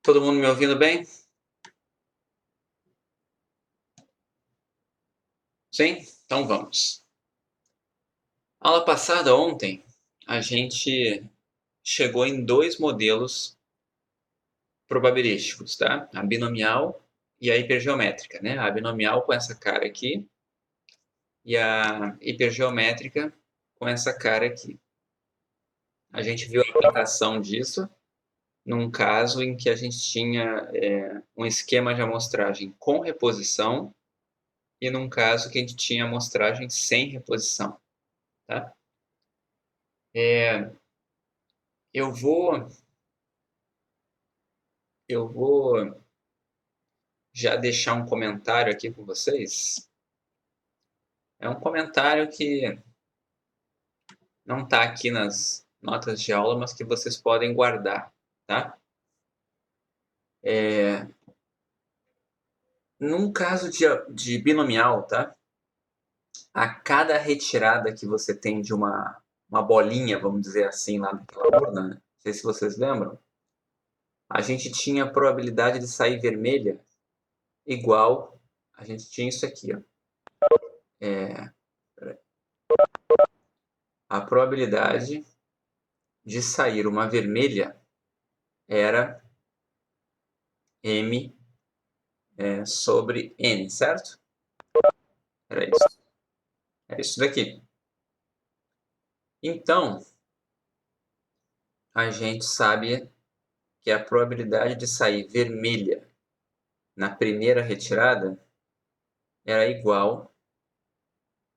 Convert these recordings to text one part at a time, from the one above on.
Todo mundo me ouvindo bem? Sim? Então vamos. Aula passada, ontem, a gente chegou em dois modelos probabilísticos, tá? A binomial e a hipergeométrica, né? A binomial com essa cara aqui e a hipergeométrica com essa cara aqui. A gente viu a aplicação disso num caso em que a gente tinha um esquema de amostragem com reposição e num caso que a gente tinha amostragem sem reposição, tá? Eu vou já deixar um comentário aqui com vocês. É um comentário que não está aqui nas notas de aula, mas que vocês podem guardar, tá? Num caso de binomial, tá? A cada retirada que você tem de uma bolinha, vamos dizer assim, lá naquela urna, né? Não sei se vocês lembram, a gente tinha a probabilidade de sair vermelha igual, a gente tinha isso aqui, ó. A probabilidade de sair uma vermelha era M sobre N, certo? Era isso. É isso daqui. Então, a gente sabe que a probabilidade de sair vermelha na primeira retirada era igual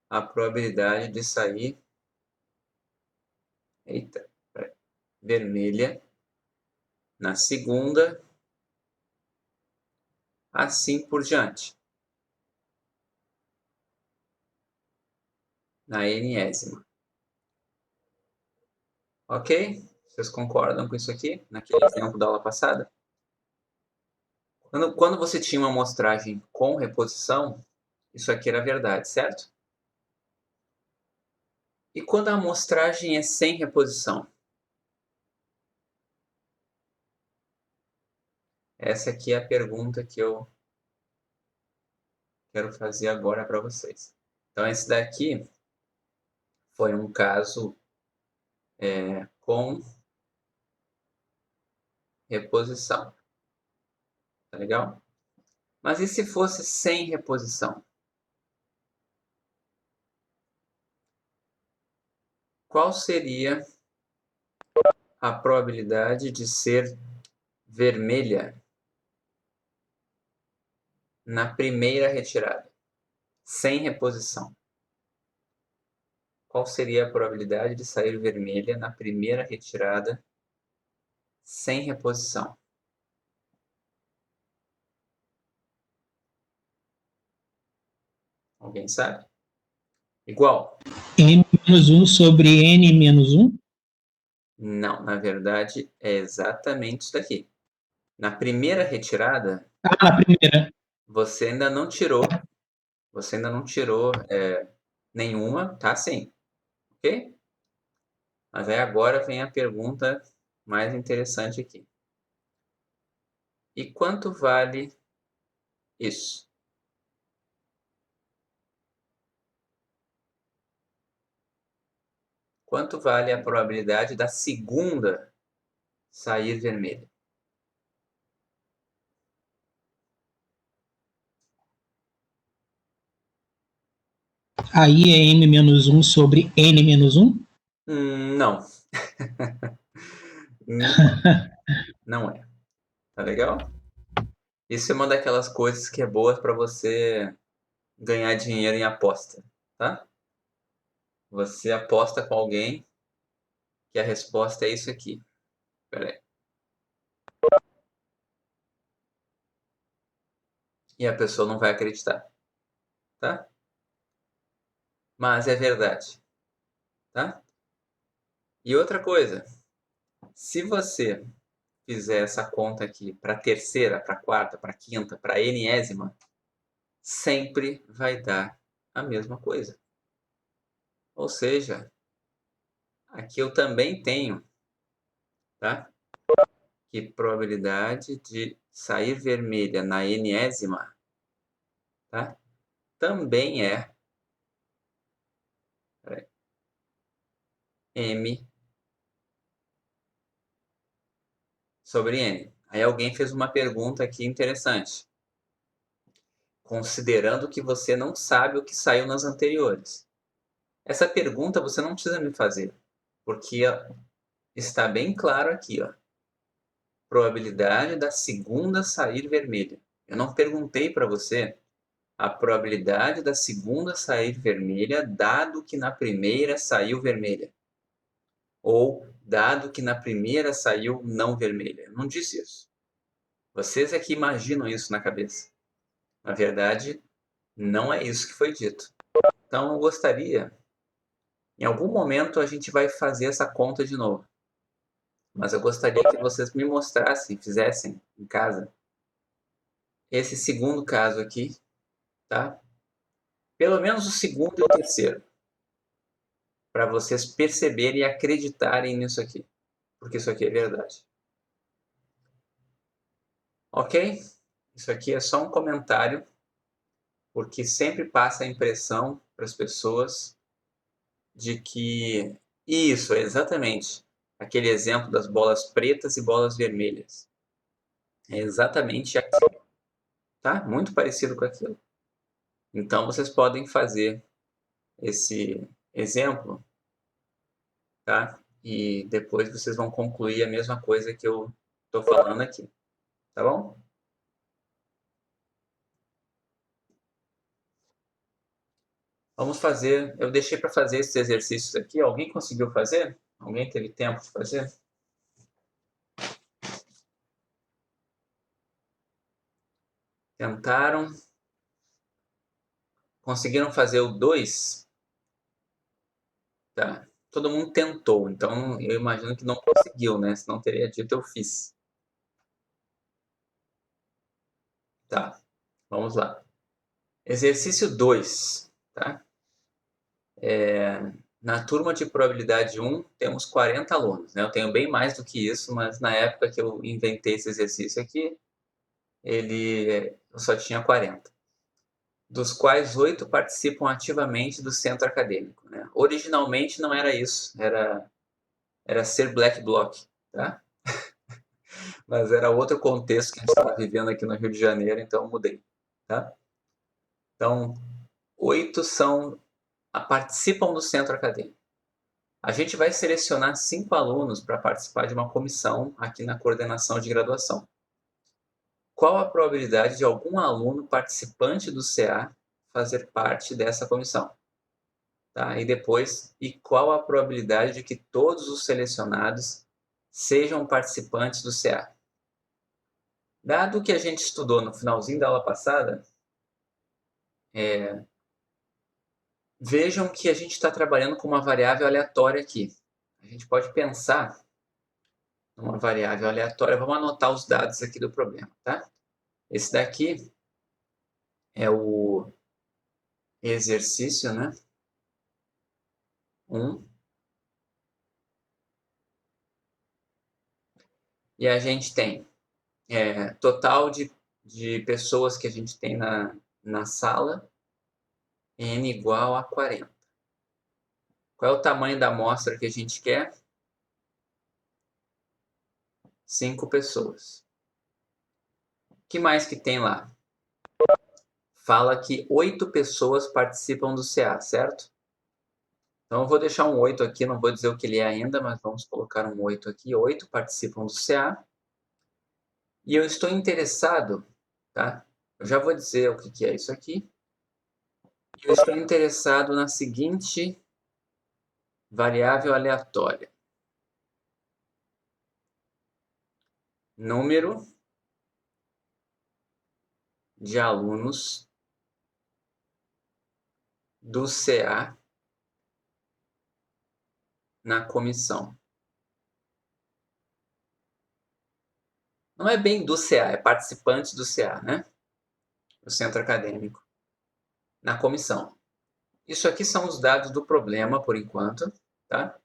à probabilidade de sair vermelha na segunda, assim por diante, na enésima. Ok? Vocês concordam com isso aqui? Naquele exemplo da aula passada? Quando você tinha uma amostragem com reposição, isso aqui era verdade, certo? E quando a amostragem é sem reposição? Essa aqui é a pergunta que eu quero fazer agora para vocês. Então, esse daqui foi um caso com reposição. Tá legal? Mas e se fosse sem reposição? Qual seria a probabilidade de ser vermelha na primeira retirada, sem reposição? Qual seria a probabilidade de sair vermelha na primeira retirada, sem reposição? Alguém sabe? Igual? N-1 sobre N-1? Não, na verdade é exatamente isso daqui. Na primeira retirada, Ah, na primeira. você ainda não tirou, nenhuma, tá sim, ok? Mas aí agora vem a pergunta mais interessante aqui. E quanto vale isso? Quanto vale a probabilidade da segunda sair vermelha? Aí é M-1 sobre N-1? Não. Não é. Tá legal? Isso é uma daquelas coisas que é boa para você ganhar dinheiro em aposta, tá? Você aposta com alguém que a resposta é isso aqui. Pera aí. E a pessoa não vai acreditar, tá? Mas é verdade, tá? E outra coisa, se você fizer essa conta aqui para terceira, para quarta, para quinta, para enésima, sempre vai dar a mesma coisa. Ou seja, aqui eu também tenho, tá? que probabilidade de sair vermelha na enésima, tá? Também é M sobre N. Aí alguém fez uma pergunta aqui interessante. Considerando que você não sabe o que saiu nas anteriores. Essa pergunta você não precisa me fazer, porque está bem claro aqui, ó. Probabilidade da segunda sair vermelha. Eu não perguntei para você a probabilidade da segunda sair vermelha, dado que na primeira saiu vermelha. Ou dado que na primeira saiu não vermelha. Eu não disse isso. Vocês é que imaginam isso na cabeça. Na verdade, não é isso que foi dito. Então, eu gostaria, em algum momento a gente vai fazer essa conta de novo. Mas eu gostaria que vocês me mostrassem, fizessem em casa, esse segundo caso aqui, tá? Pelo menos o segundo e o terceiro, para vocês perceberem e acreditarem nisso aqui, porque isso aqui é verdade. Ok? Isso aqui é só um comentário, porque sempre passa a impressão para as pessoas de que isso, exatamente, aquele exemplo das bolas pretas e bolas vermelhas. É exatamente aquilo, tá? Muito parecido com aquilo. Então, vocês podem fazer esse exemplo, tá? E depois vocês vão concluir a mesma coisa que eu estou falando aqui, tá bom? Vamos fazer, eu deixei para fazer esses exercícios aqui, alguém conseguiu fazer? Alguém teve tempo de fazer? Tentaram? Conseguiram fazer o 2? Tá. Todo mundo tentou, então eu imagino que não conseguiu, né? Senão teria dito eu fiz. Tá, vamos lá. Exercício 2, tá? Na turma de probabilidade 1, temos 40 alunos, né? Eu tenho bem mais do que isso, mas na época que eu inventei esse exercício aqui, eu só tinha 40. Dos quais 8 participam ativamente do centro acadêmico, né? Originalmente não era isso, era ser Black Bloc, tá? Mas era outro contexto que a gente estava vivendo aqui no Rio de Janeiro, então eu mudei, tá? Então, 8 participam do centro acadêmico. A gente vai selecionar 5 alunos para participar de uma comissão aqui na coordenação de graduação. Qual a probabilidade de algum aluno participante do CA fazer parte dessa comissão? Tá? E qual a probabilidade de que todos os selecionados sejam participantes do CA? Dado que a gente estudou no finalzinho da aula passada, vejam que a gente está trabalhando com uma variável aleatória aqui. A gente pode pensar numa variável aleatória. Vamos anotar os dados aqui do problema, tá? Esse daqui é o exercício, né? 1. E a gente tem total de pessoas que a gente tem na sala, n igual a 40. Qual é o tamanho da amostra que a gente quer? 5 pessoas. O que mais que tem lá? Fala que 8 pessoas participam do CA, certo? Então eu vou deixar um 8 aqui, não vou dizer o que ele é ainda, mas vamos colocar um 8 aqui. 8 participam do CA. E eu estou interessado, tá? Eu já vou dizer o que é isso aqui. Eu estou interessado na seguinte variável aleatória. Número de alunos do CA na comissão. Não é bem do CA, é participantes do CA, né? O centro acadêmico. Na comissão. Isso aqui são os dados do problema, por enquanto, tá?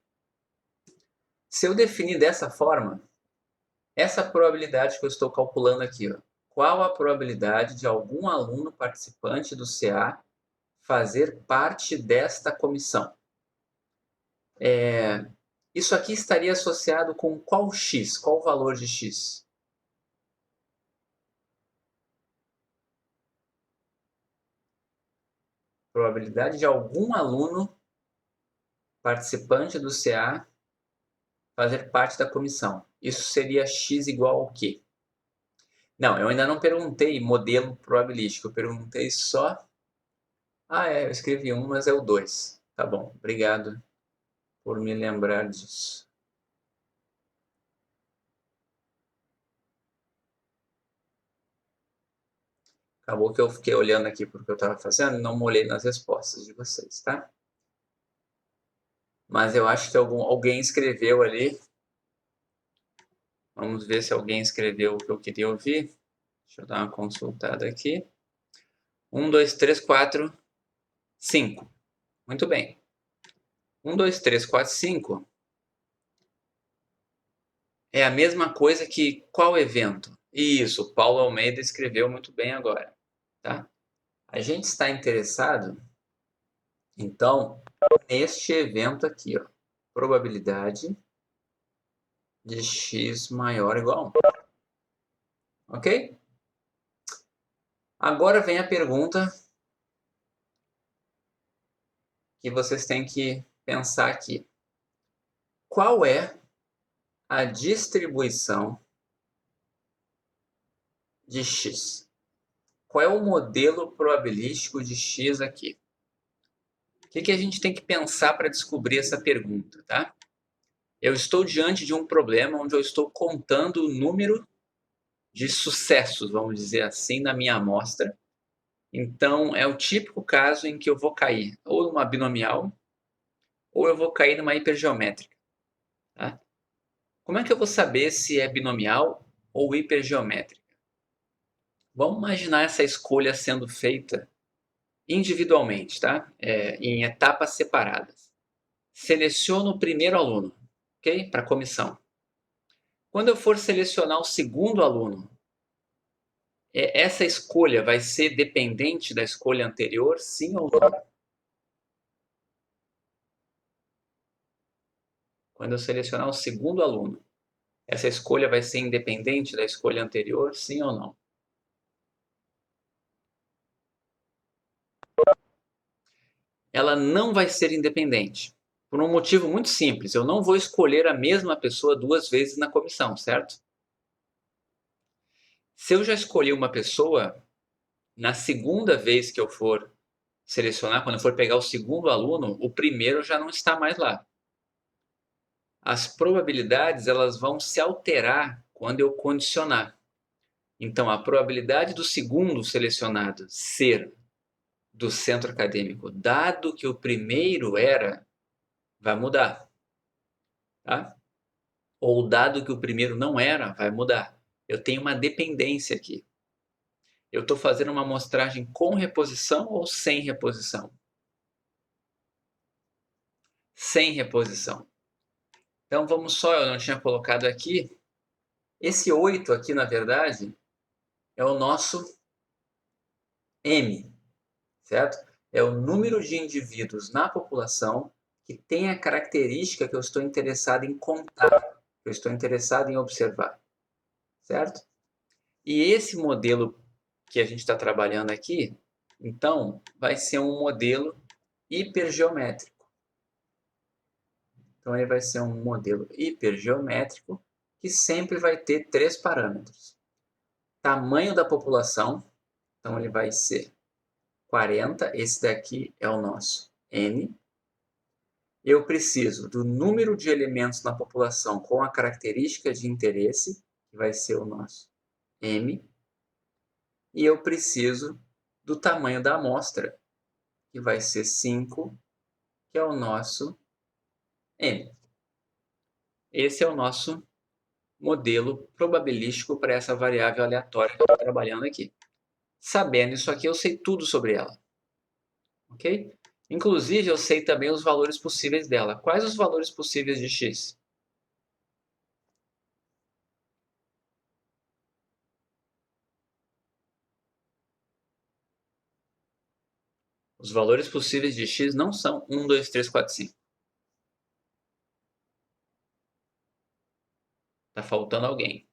Se eu definir dessa forma, Essa probabilidade que eu estou calculando aqui, ó, qual a probabilidade de algum aluno participante do CA fazer parte desta comissão? Isso aqui estaria associado com qual x? Qual o valor de x? Probabilidade de algum aluno participante do CA fazer parte da comissão. Isso seria x igual ao quê? Não, eu ainda não perguntei modelo probabilístico, eu perguntei só... eu escrevi um, mas é o 2. Tá bom, obrigado por me lembrar disso. Acabou que eu fiquei olhando aqui porque eu estava fazendo e não molhei nas respostas de vocês, tá? Mas eu acho que alguém escreveu ali. Vamos ver se alguém escreveu o que eu queria ouvir. Deixa eu dar uma consultada aqui. 1, 2, 3, 4, 5. Muito bem. 1, 2, 3, 4, 5 é a mesma coisa que qual evento? Isso, o Paulo Almeida escreveu muito bem agora. Tá? A gente está interessado, então, neste evento aqui. Ó, probabilidade de x maior ou igual a 1. Ok? Agora vem a pergunta que vocês têm que pensar aqui. Qual é a distribuição de x? Qual é o modelo probabilístico de x aqui? O que a gente tem que pensar para descobrir essa pergunta, tá? Eu estou diante de um problema onde eu estou contando o número de sucessos, vamos dizer assim, na minha amostra. Então, é o típico caso em que eu vou cair ou numa binomial ou eu vou cair numa hipergeométrica. Tá? Como é que eu vou saber se é binomial ou hipergeométrica? Vamos imaginar essa escolha sendo feita individualmente, tá? Em etapas separadas. Seleciono o primeiro aluno, ok? Para a comissão. Quando eu for selecionar o segundo aluno, essa escolha vai ser dependente da escolha anterior, sim ou não? Quando eu selecionar o segundo aluno, essa escolha vai ser independente da escolha anterior, sim ou não? Ela não vai ser independente. Por um motivo muito simples. Eu não vou escolher a mesma pessoa duas vezes na comissão, certo? Se eu já escolhi uma pessoa, na segunda vez que eu for selecionar, quando eu for pegar o segundo aluno, o primeiro já não está mais lá. As probabilidades elas vão se alterar quando eu condicionar. Então, a probabilidade do segundo selecionado ser do centro acadêmico, dado que o primeiro era, vai mudar. Tá? Ou dado que o primeiro não era, vai mudar. Eu tenho uma dependência aqui. Eu estou fazendo uma amostragem com reposição ou sem reposição? Sem reposição. Então, vamos só, eu não tinha colocado aqui. Esse 8 aqui, na verdade, é o nosso M, certo? É o número de indivíduos na população que tem a característica que eu estou interessado em contar, que eu estou interessado em observar, certo? E esse modelo que a gente está trabalhando aqui, então, vai ser um modelo hipergeométrico. Então, ele vai ser um modelo hipergeométrico que sempre vai ter 3 parâmetros. Tamanho da população, então ele vai ser 40, esse daqui é o nosso N. Eu preciso do número de elementos na população com a característica de interesse, que vai ser o nosso M. E eu preciso do tamanho da amostra, que vai ser 5, que é o nosso N. Esse é o nosso modelo probabilístico para essa variável aleatória que eu estou trabalhando aqui. Sabendo isso aqui, eu sei tudo sobre ela. Ok? Inclusive, eu sei também os valores possíveis dela. Quais os valores possíveis de x? Os valores possíveis de x não são 1, 2, 3, 4, 5. Tá faltando alguém.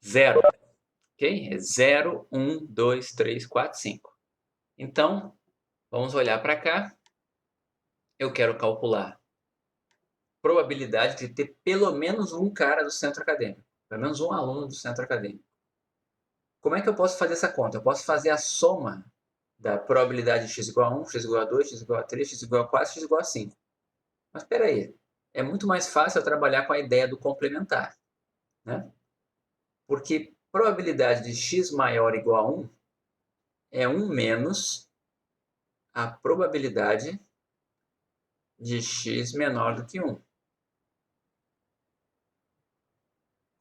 0. Ok? É 0, 1, 2, 3, 4, 5. Então, vamos olhar para cá. Eu quero calcular probabilidade de ter pelo menos um cara do centro acadêmico. Pelo menos um aluno do centro acadêmico. Como é que eu posso fazer essa conta? Eu posso fazer a soma da probabilidade de x igual a 1, x igual a 2, x igual a 3, x igual a 4, x igual a 5. Mas espera aí, é muito mais fácil eu trabalhar com a ideia do complementar, né? Porque probabilidade de x maior ou igual a 1 é 1 menos a probabilidade de x menor do que 1.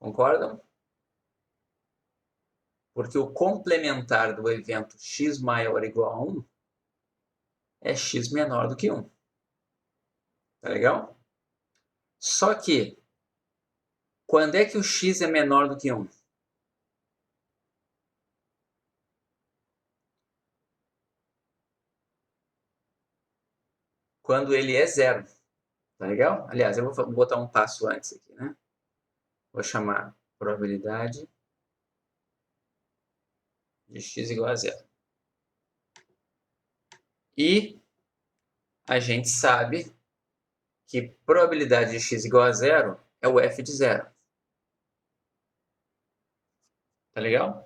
Concordam? Porque o complementar do evento x maior ou igual a 1 é x menor do que 1. Tá legal? Só que, quando é que o x é menor do que 1? Quando ele é zero. Tá legal? Aliás, eu vou botar um passo antes aqui, né? Vou chamar probabilidade de x igual a zero. E a gente sabe que probabilidade de x igual a zero é o f de zero. Tá legal?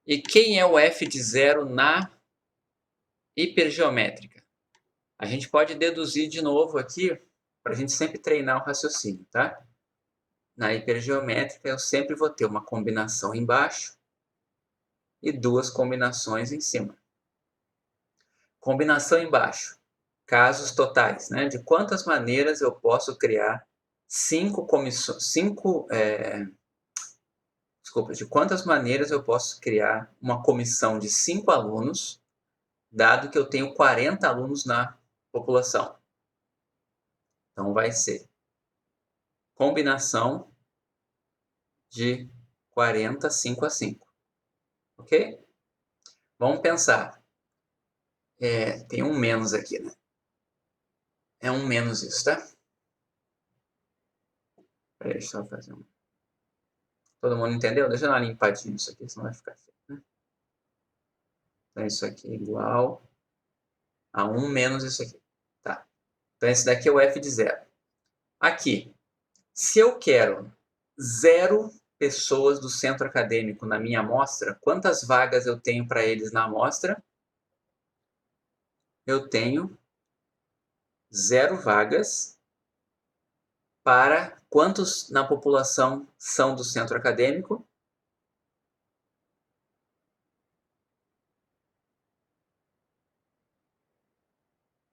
E quem é o f de zero na hipergeométrica? A gente pode deduzir de novo aqui, para a gente sempre treinar o raciocínio, tá? Na hipergeométrica, eu sempre vou ter uma combinação embaixo e duas combinações em cima. Combinação embaixo. Casos totais, né? De quantas maneiras eu posso criar de quantas maneiras eu posso criar uma comissão de 5 alunos, dado que eu tenho 40 alunos na população. Então, vai ser combinação de 40, 5 a 5. Ok? Vamos pensar. Tem um menos aqui, né? É um menos isso, tá? Peraí, deixa eu fazer um. Todo mundo entendeu? Deixa eu dar uma limpadinha nisso aqui, senão vai ficar feio, né? Então, isso aqui é igual a 1 menos isso aqui. Tá. Então, esse daqui é o f de zero. Aqui, se eu quero 0 pessoas do centro acadêmico na minha amostra, quantas vagas eu tenho para eles na amostra? Eu tenho 0 vagas para quantos na população são do centro acadêmico?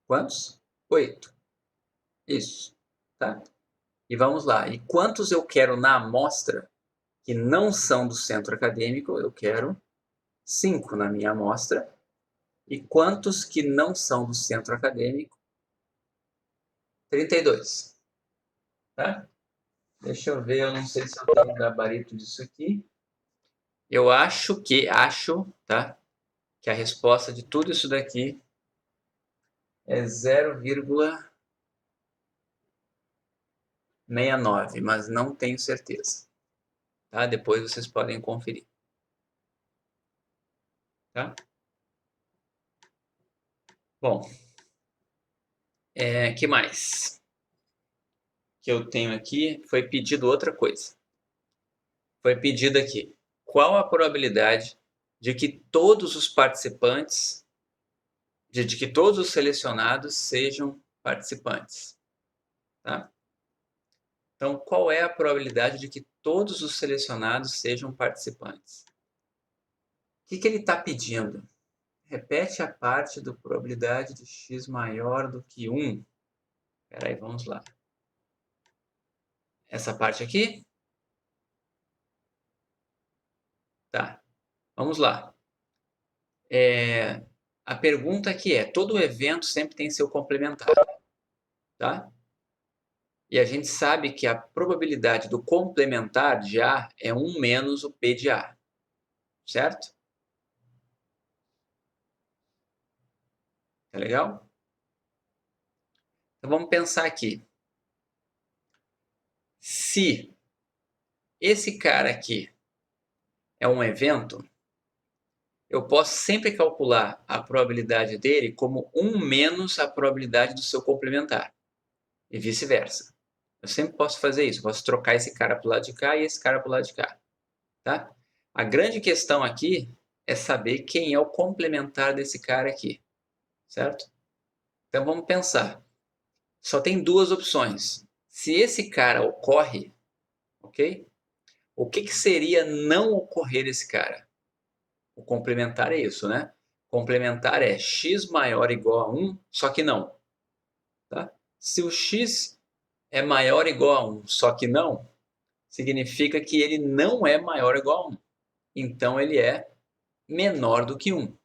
Quantos? 8. Isso. Tá? E vamos lá. E quantos eu quero na amostra que não são do centro acadêmico? Eu quero 5 na minha amostra. E quantos que não são do centro acadêmico? 32. Tá? Deixa eu ver, eu não sei se eu tenho o gabarito disso aqui. Eu acho, tá? Que a resposta de tudo isso daqui é 0,69, mas não tenho certeza. Tá? Depois vocês podem conferir. Tá? Bom, que mais que eu tenho aqui? Foi pedido outra coisa. Foi pedido aqui. Qual a probabilidade de que todos os participantes, de que todos os selecionados sejam participantes? Tá? Então, qual é a probabilidade de que todos os selecionados sejam participantes? O que ele está pedindo? Repete a parte da probabilidade de x maior do que 1. Espera aí, vamos lá. Essa parte aqui? Tá. Vamos lá. A pergunta aqui é, todo evento sempre tem seu complementar. Tá? E a gente sabe que a probabilidade do complementar de A é 1 menos o P de A. Certo? Tá legal? Então vamos pensar aqui. Se esse cara aqui é um evento, eu posso sempre calcular a probabilidade dele como 1 menos a probabilidade do seu complementar. E vice-versa. Eu sempre posso fazer isso. Posso trocar esse cara para o lado de cá e esse cara para o lado de cá. Tá? A grande questão aqui é saber quem é o complementar desse cara aqui. Certo? Então vamos pensar. Só tem duas opções. Se esse cara ocorre, ok? O que seria não ocorrer esse cara? O complementar é isso, né? Complementar é x maior ou igual a 1, só que não. Tá? Se o x é maior ou igual a 1, só que não, significa que ele não é maior ou igual a 1. Então ele é menor do que 1.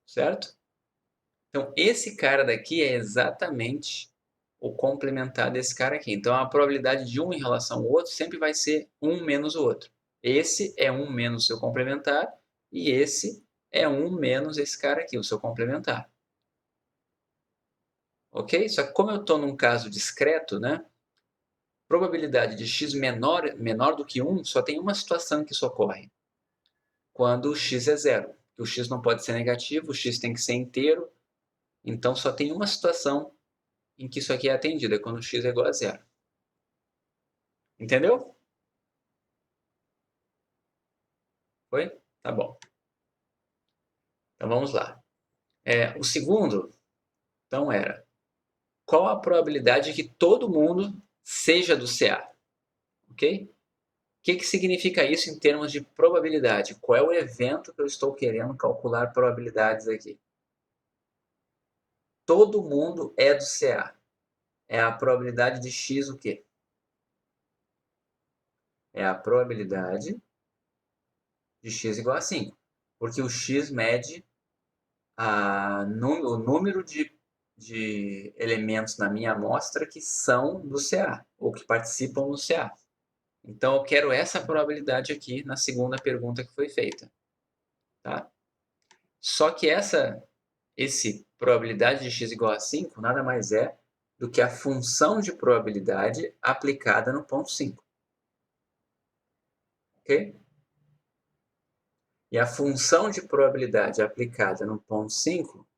Certo? Então esse cara daqui é exatamente o complementar desse cara aqui. Então a probabilidade de um em relação ao outro sempre vai ser 1 menos o outro. Esse é 1 menos o seu complementar e esse é 1 menos esse cara aqui, o seu complementar. Ok? Só que como eu estou num caso discreto, né? Probabilidade de x menor do que 1, só tem uma situação que isso ocorre. Quando o x é zero. O x não pode ser negativo, o x tem que ser inteiro. Então só tem uma situação em que isso aqui é atendido, é quando o x é igual a zero. Entendeu? Foi? Tá bom. Então vamos lá. O segundo, então, era qual a probabilidade de que todo mundo seja do CA? Ok? O que significa isso em termos de probabilidade? Qual é o evento que eu estou querendo calcular probabilidades aqui? Todo mundo é do CA. É a probabilidade de x o quê? É a probabilidade de x igual a 5. Porque o x mede o número de elementos na minha amostra que são do CA, ou que participam do CA. Então, eu quero essa probabilidade aqui na segunda pergunta que foi feita. Tá? Só que esse probabilidade de x igual a 5 nada mais é do que a função de probabilidade aplicada no ponto 5. Ok? E a função de probabilidade aplicada no ponto 5,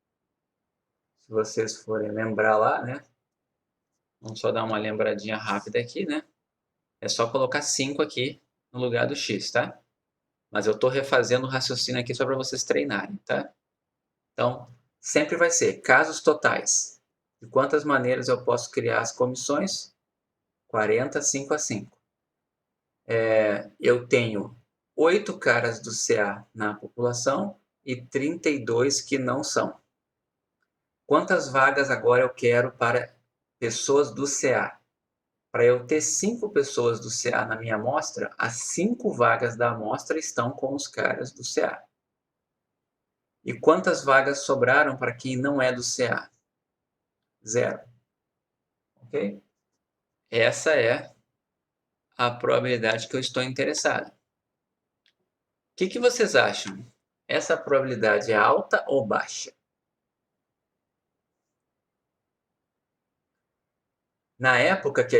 se vocês forem lembrar lá, né? Vamos só dar uma lembradinha rápida aqui, né? É só colocar 5 aqui no lugar do x, tá? Mas eu estou refazendo o raciocínio aqui só para vocês treinarem, tá? Então, sempre vai ser casos totais. De quantas maneiras eu posso criar as comissões? 40, 5 a 5. Eu tenho 8 caras do CA na população e 32 que não são. Quantas vagas agora eu quero para pessoas do CA? Para eu ter 5 pessoas do CA na minha amostra, as 5 vagas da amostra estão com os caras do CA. E quantas vagas sobraram para quem não é do CA? 0. Ok? Essa é a probabilidade que eu estou interessado. O que vocês acham? Essa probabilidade é alta ou baixa? Na época que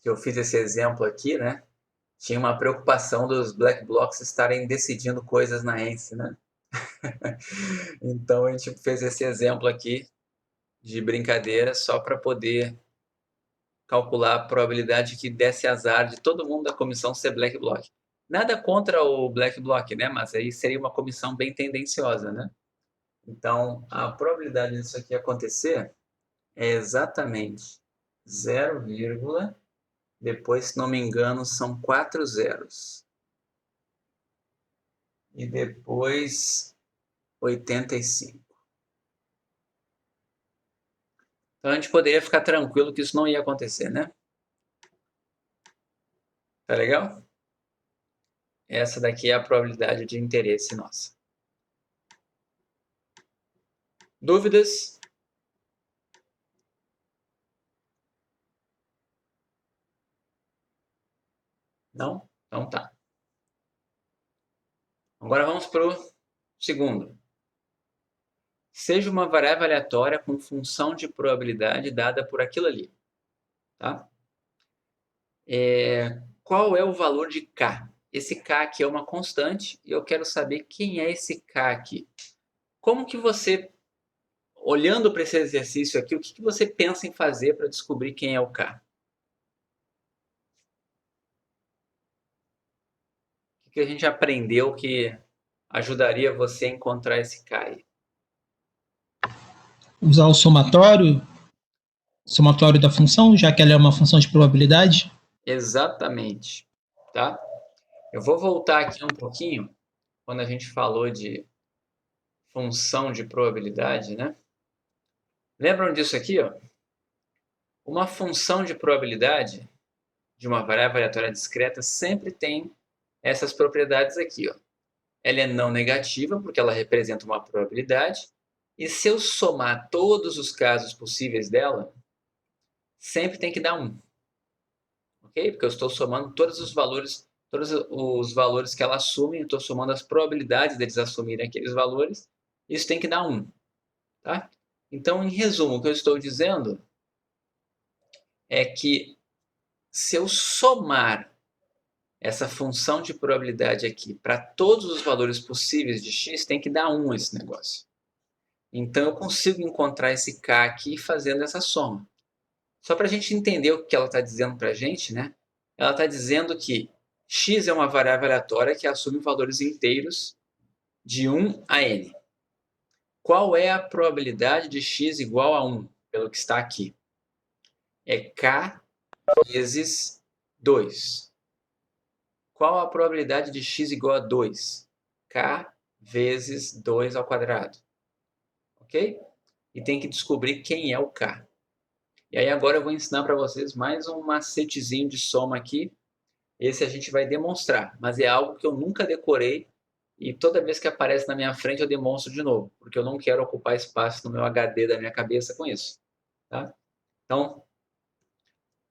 eu fiz esse exemplo aqui, né? Tinha uma preocupação dos black blocs estarem decidindo coisas na ENSE, né? Então a gente fez esse exemplo aqui de brincadeira só para poder calcular a probabilidade que desse azar de todo mundo da comissão ser black bloc. Nada contra o black bloc, né? Mas aí seria uma comissão bem tendenciosa, né? Então a probabilidade disso aqui acontecer é exatamente 0, depois, se não me engano, são 4 zeros. E depois 85. Então a gente poderia ficar tranquilo que isso não ia acontecer, né? Tá legal? Essa daqui é a probabilidade de interesse nossa. Dúvidas? Não? Então tá. Agora vamos para o segundo. seja uma variável aleatória com função de probabilidade dada por aquilo ali. Tá? Qual é o valor de K? Esse K aqui é uma constante e eu quero saber quem é esse K aqui. Como que você, olhando para esse exercício aqui, o que você pensa em fazer para descobrir quem é o K? O que a gente aprendeu que ajudaria você a encontrar esse K aí? Usar o somatório da função, já que ela é uma função de probabilidade. Exatamente. Tá? Eu vou voltar aqui um pouquinho, quando a gente falou de função de probabilidade, né? Lembram disso aqui, ó? Uma função de probabilidade de uma variável aleatória discreta sempre tem essas propriedades aqui, ó. Ela é não negativa, porque ela representa uma probabilidade, e se eu somar todos os casos possíveis dela, sempre tem que dar 1. Ok? Porque eu estou somando todos os valores que ela assume, eu estou somando as probabilidades deles assumirem aqueles valores, isso tem que dar 1. Tá? Então, em resumo, o que eu estou dizendo é que se eu somar essa função de probabilidade aqui para todos os valores possíveis de x, tem que dar 1 esse negócio. Então, eu consigo encontrar esse k aqui fazendo essa soma. Só para a gente entender o que ela está dizendo para a gente, né? Ela está dizendo que x é uma variável aleatória que assume valores inteiros de 1 a n. Qual é a probabilidade de x igual a 1, pelo que está aqui? É k vezes 2. Qual a probabilidade de x igual a 2? K vezes 2 ao quadrado. Ok? E tem que descobrir quem é o K. E aí agora eu vou ensinar para vocês mais um macetezinho de soma aqui. Esse a gente vai demonstrar, mas é algo que eu nunca decorei e toda vez que aparece na minha frente eu demonstro de novo, porque eu não quero ocupar espaço no meu HD da minha cabeça com isso. Tá? Então,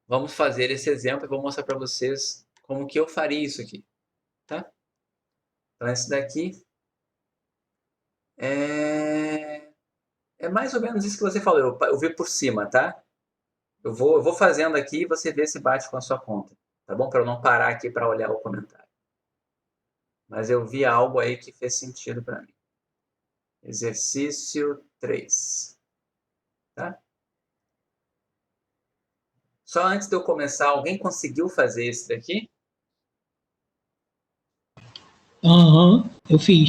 vamos fazer esse exemplo e vou mostrar para vocês como que eu faria isso aqui. Tá? Então, esse daqui é mais ou menos isso que você falou. Eu vi por cima, tá? Eu vou fazendo aqui e você vê se bate com a sua conta. Tá bom? Para eu não parar aqui para olhar o comentário. Mas eu vi algo aí que fez sentido para mim. Exercício 3. Tá? Só antes de eu começar, alguém conseguiu fazer esse daqui? Aham, eu fiz.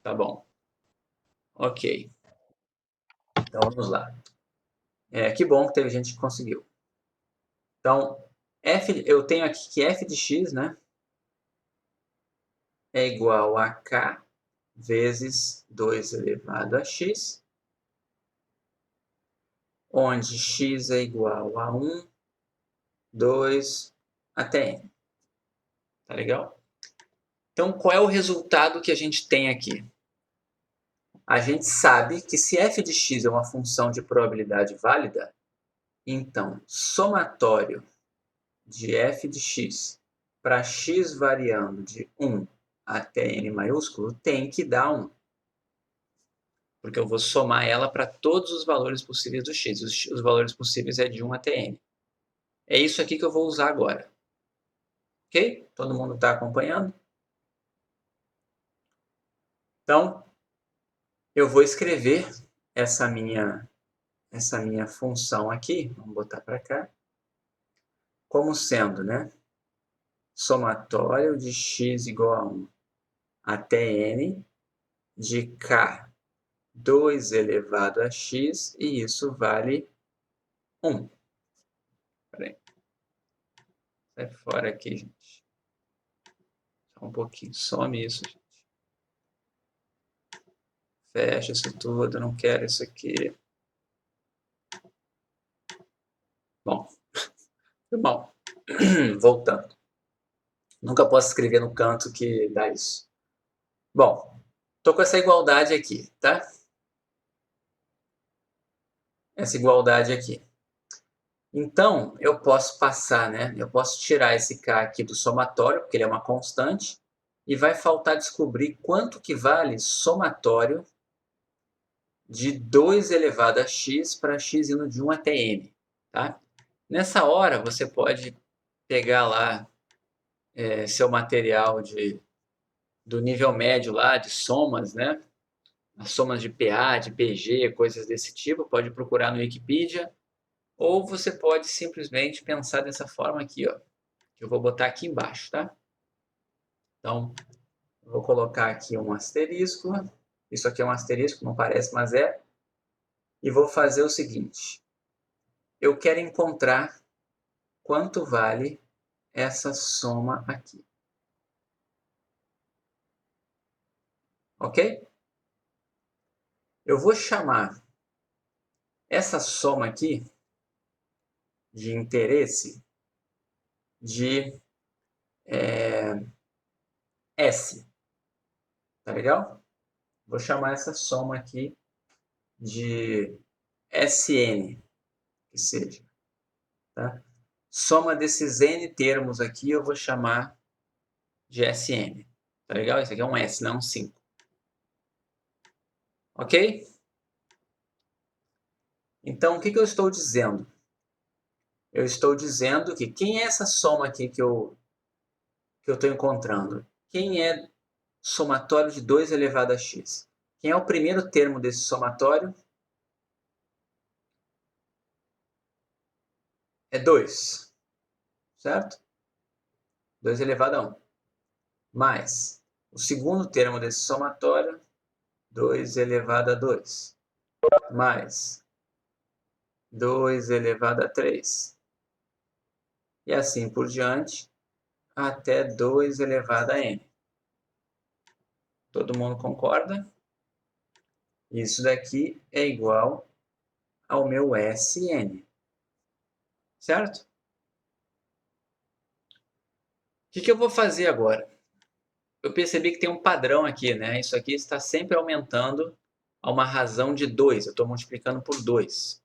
Tá bom. Ok. Então vamos lá. Que bom que teve gente que conseguiu. Então, eu tenho aqui que f de x, né, é igual a k vezes 2 elevado a x, onde x é igual a 1, 2, até n. Tá legal? Então, qual é o resultado que a gente tem aqui? A gente sabe que se f de x é uma função de probabilidade válida, então, somatório de f de x para x variando de 1 até n maiúsculo tem que dar 1. Porque eu vou somar ela para todos os valores possíveis do x. Os valores possíveis é de 1 até n. É isso aqui que eu vou usar agora. Ok? Todo mundo está acompanhando? Então, eu vou escrever essa minha função aqui, vamos botar para cá, como sendo, né, somatório de x igual a 1 até n de k 2 elevado a x, e isso vale 1. Peraí. Sai fora aqui, gente. Só um pouquinho. Some isso, gente. Fecha isso tudo, não quero isso aqui. Bom, voltando. Nunca posso escrever no canto que dá isso. Bom, estou com essa igualdade aqui, tá? Essa igualdade aqui. Então, eu posso passar, né? Eu posso tirar esse k aqui do somatório, porque ele é uma constante, e vai faltar descobrir quanto que vale somatório de 2 elevado a x para x indo de 1 até n. Tá? Nessa hora, você pode pegar lá seu material do nível médio lá, de somas, né? As somas de PA, de PG, coisas desse tipo, pode procurar no Wikipedia, ou você pode simplesmente pensar dessa forma aqui, ó, que eu vou botar aqui embaixo, tá? Então, eu vou colocar aqui um asterisco, isso aqui é um asterisco, não parece, mas é, e vou fazer o seguinte, eu quero encontrar quanto vale essa soma aqui. Ok? Eu vou chamar essa soma aqui de interesse de S. Tá legal? Vou chamar essa soma aqui de Sn, que seja. Tá? Soma desses n termos aqui eu vou chamar de Sn. Tá legal? Isso aqui é um S, não um 5. Ok? Então, o que eu estou dizendo? Eu estou dizendo que quem é essa soma aqui que eu estou encontrando? Quem é somatório de 2 elevado a x? Quem é o primeiro termo desse somatório? É 2, certo? 2 elevado a 1. Mais o segundo termo desse somatório, 2 elevado a 2. Mais 2 elevado a 3. E assim por diante, até 2 elevado a n. Todo mundo concorda? Isso daqui é igual ao meu Sn. Certo? O que eu vou fazer agora? Eu percebi que tem um padrão aqui, né? Isso aqui está sempre aumentando a uma razão de 2. Eu estou multiplicando por 2.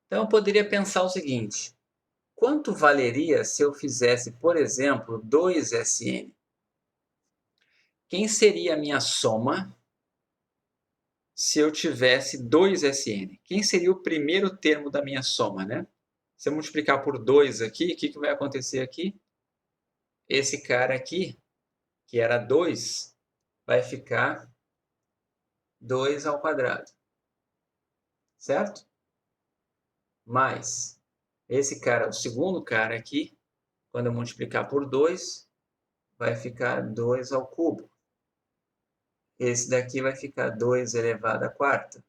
Então eu poderia pensar o seguinte: quanto valeria se eu fizesse, por exemplo, 2Sn? Quem seria a minha soma se eu tivesse 2Sn? Quem seria o primeiro termo da minha soma, né? Se eu multiplicar por 2 aqui, o que vai acontecer aqui? Esse cara aqui, que era 2, vai ficar 2 ao quadrado. Certo? Mais esse cara, o segundo cara aqui, quando eu multiplicar por 2, vai ficar 2 ao cubo. Esse daqui vai ficar 2 elevado à quarta.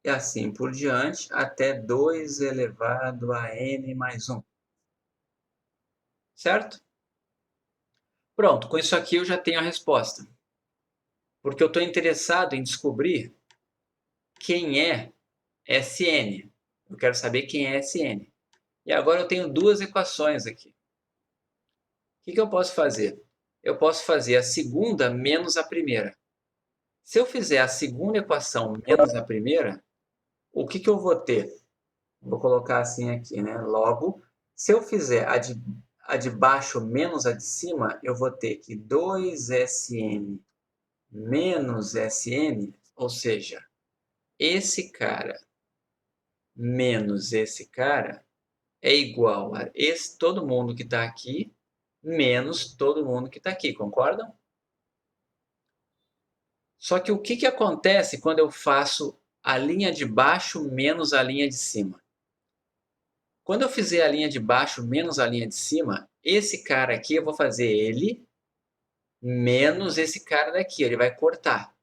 E assim por diante, até 2 elevado a n mais 1. Certo? Pronto, com isso aqui eu já tenho a resposta. Porque eu estou interessado em descobrir quem é Sn. Eu quero saber quem é Sn. E agora eu tenho duas equações aqui. O que eu posso fazer? Eu posso fazer a segunda menos a primeira. Se eu fizer a segunda equação menos a primeira, o que eu vou ter? Vou colocar assim aqui, né? Logo, se eu fizer a de baixo menos a de cima, eu vou ter que 2Sn menos Sn, ou seja, esse cara menos esse cara é igual a todo mundo que está aqui menos todo mundo que está aqui, concordam? Só que o que acontece quando eu faço a linha de baixo menos a linha de cima? Quando eu fizer a linha de baixo menos a linha de cima, esse cara aqui eu vou fazer ele menos esse cara daqui, ele vai cortar.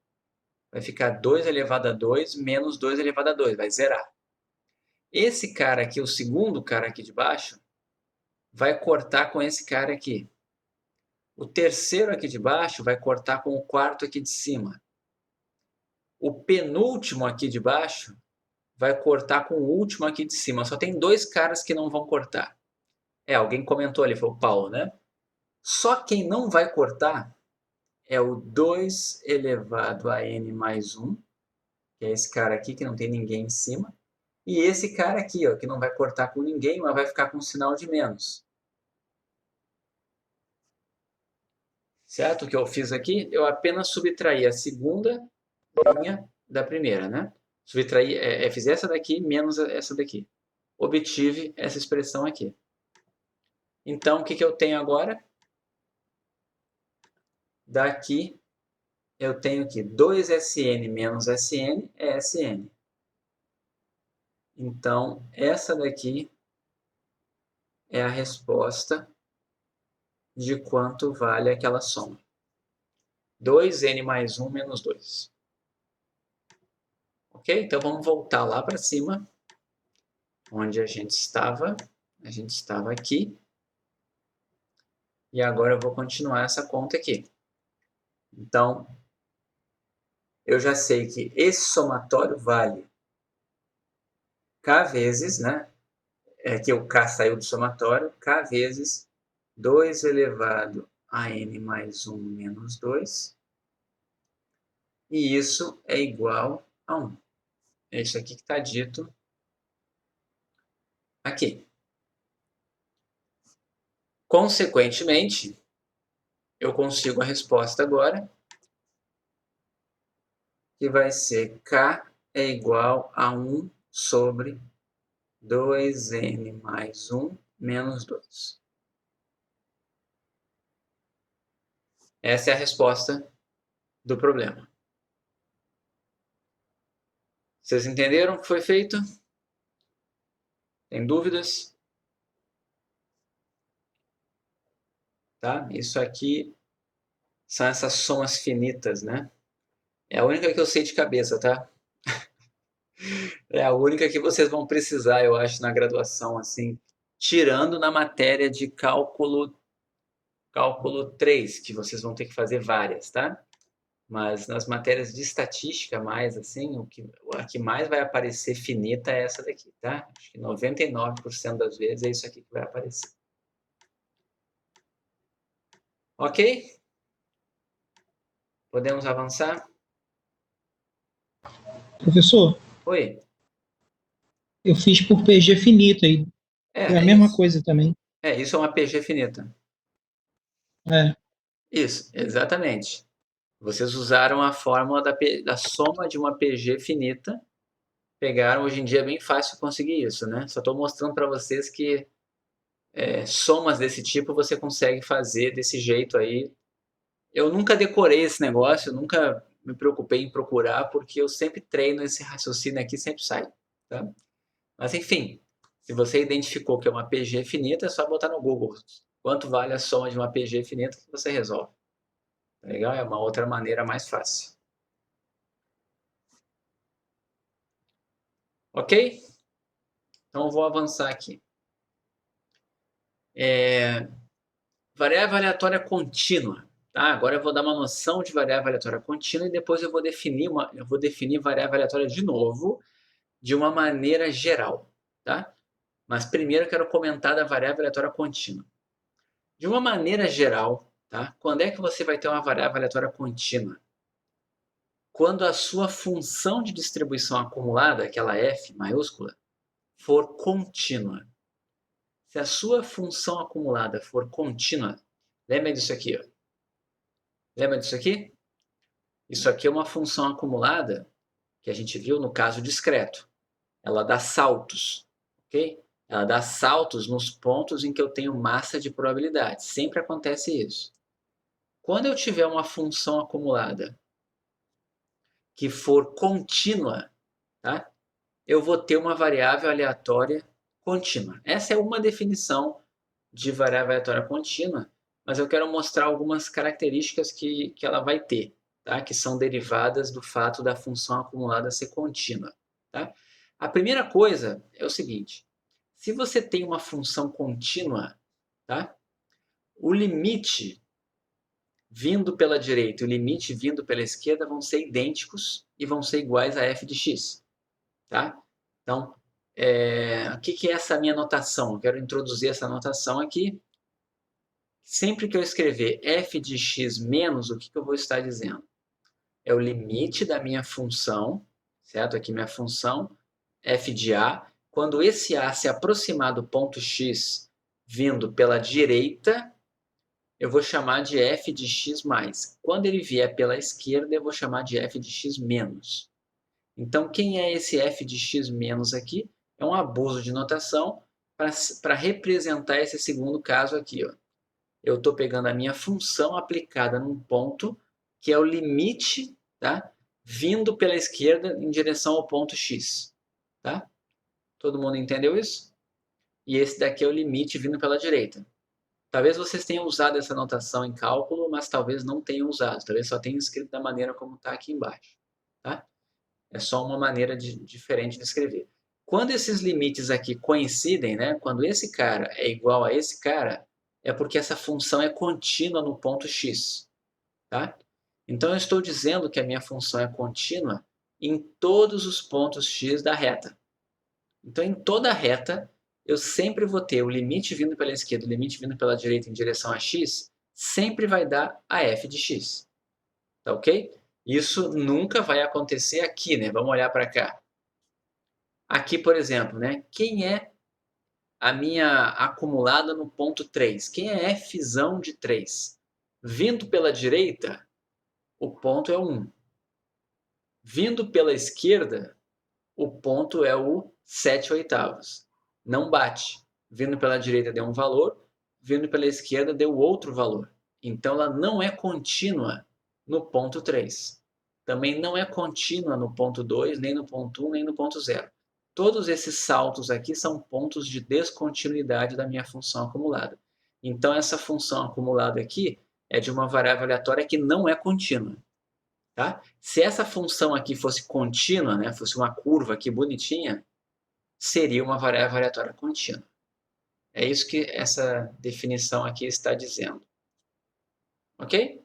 Vai ficar 2 elevado a 2 menos 2 elevado a 2, vai zerar. Esse cara aqui, o segundo cara aqui de baixo, vai cortar com esse cara aqui. O terceiro aqui de baixo vai cortar com o quarto aqui de cima. O penúltimo aqui de baixo vai cortar com o último aqui de cima. Só tem dois caras que não vão cortar. Alguém comentou ali, foi o Paulo, né? Só quem não vai cortar é o 2 elevado a n mais 1, que é esse cara aqui que não tem ninguém em cima. E esse cara aqui, ó, que não vai cortar com ninguém, mas vai ficar com um sinal de menos. Certo? O que eu fiz aqui? Eu apenas subtraí a segunda linha da primeira, né? Subtrair, fiz essa daqui menos essa daqui. Obtive essa expressão aqui. Então, o que eu tenho agora? Daqui, eu tenho aqui 2Sn menos Sn é Sn. Então, essa daqui é a resposta de quanto vale aquela soma. 2n mais 1 menos 2. Ok? Então, vamos voltar lá para cima, onde a gente estava. A gente estava aqui. E agora eu vou continuar essa conta aqui. Então, eu já sei que esse somatório vale k vezes, né? Que o k saiu do somatório, k vezes 2 elevado a n mais 1 menos 2. E isso é igual a 1. É isso aqui que está dito aqui. Consequentemente, eu consigo a resposta agora, que vai ser k é igual a 1 sobre 2n mais 1 menos 2. Essa é a resposta do problema. Vocês entenderam o que foi feito? Tem dúvidas? Tá? Isso aqui são essas somas finitas, né? É a única que eu sei de cabeça, tá? É a única que vocês vão precisar, eu acho, na graduação, assim, tirando na matéria de cálculo 3, que vocês vão ter que fazer várias, tá? Mas nas matérias de estatística, mais assim, a que mais vai aparecer finita é essa daqui, tá? Acho que 99% das vezes é isso aqui que vai aparecer. Ok? Podemos avançar? Professor, Oi. eu fiz por PG finita e é a mesma Isso. coisa também. Isso é uma PG finita. É, Isso, exatamente. Vocês usaram a fórmula da soma de uma PG finita. Pegaram, hoje em dia é bem fácil conseguir isso, né? Só estou mostrando para vocês que somas desse tipo você consegue fazer desse jeito aí. Eu nunca decorei esse negócio, eu nunca me preocupei em procurar, porque eu sempre treino esse raciocínio aqui, sempre sai. Tá? Mas enfim, se você identificou que é uma PG finita, é só botar no Google quanto vale a soma de uma PG finita que você resolve. Tá legal? É uma outra maneira mais fácil. Ok? Então eu vou avançar aqui. Variável aleatória contínua. Tá? Agora eu vou dar uma noção de variável aleatória contínua e depois eu vou definir variável aleatória de novo, de uma maneira geral. Tá? Mas primeiro eu quero comentar da variável aleatória contínua. De uma maneira geral, tá? Quando é que você vai ter uma variável aleatória contínua? Quando a sua função de distribuição acumulada, aquela f maiúscula, for contínua. Se a sua função acumulada for contínua, lembra disso aqui, ó. Lembra disso aqui? Isso aqui é uma função acumulada que a gente viu no caso discreto. Ela dá saltos, ok? Ela dá saltos nos pontos em que eu tenho massa de probabilidade. Sempre acontece isso. Quando eu tiver uma função acumulada que for contínua, tá? Eu vou ter uma variável aleatória contínua. Essa é uma definição de variável aleatória contínua, mas eu quero mostrar algumas características que ela vai ter, tá? Que são derivadas do fato da função acumulada ser contínua. Tá? A primeira coisa é o seguinte, se você tem uma função contínua, tá? O limite vindo pela direita e o limite vindo pela esquerda vão ser idênticos e vão ser iguais a f de x. Tá? Então, o que é essa minha notação? Eu quero introduzir essa notação aqui. Sempre que eu escrever f de x menos, o que eu vou estar dizendo? É o limite da minha função, certo? Aqui minha função, f de a. Quando esse a se aproximar do ponto x vindo pela direita, eu vou chamar de f de x mais. Quando ele vier pela esquerda, eu vou chamar de f de x menos. Então, quem é esse f de x menos aqui? É um abuso de notação para representar esse segundo caso aqui. Ó. Eu estou pegando a minha função aplicada num ponto que é o limite, tá? Vindo pela esquerda em direção ao ponto x. Tá? Todo mundo entendeu isso? E esse daqui é o limite vindo pela direita. Talvez vocês tenham usado essa notação em cálculo, mas talvez não tenham usado. Talvez só tenham escrito da maneira como está aqui embaixo. Tá? É só uma maneira diferente de escrever. Quando esses limites aqui coincidem, né? Quando esse cara é igual a esse cara, é porque essa função é contínua no ponto x. Tá? Então, eu estou dizendo que a minha função é contínua em todos os pontos x da reta. Então, em toda a reta, eu sempre vou ter o limite vindo pela esquerda, o limite vindo pela direita em direção a x, sempre vai dar a f de x. Tá ok? Isso nunca vai acontecer aqui, né? Vamos olhar para cá. Aqui, por exemplo, né? Quem é a minha acumulada no ponto 3? Quem é f de 3? Vindo pela direita, o ponto é 1. Vindo pela esquerda, o ponto é o 7/8. Não bate. Vindo pela direita deu um valor, vindo pela esquerda deu outro valor. Então ela não é contínua no ponto 3. Também não é contínua no ponto 2, nem no ponto 1, nem no ponto 0. Todos esses saltos aqui são pontos de descontinuidade da minha função acumulada. Então essa função acumulada aqui é de uma variável aleatória que não é contínua. Tá? Se essa função aqui fosse contínua, né, fosse uma curva aqui bonitinha, seria uma variável aleatória contínua. É isso que essa definição aqui está dizendo. Ok?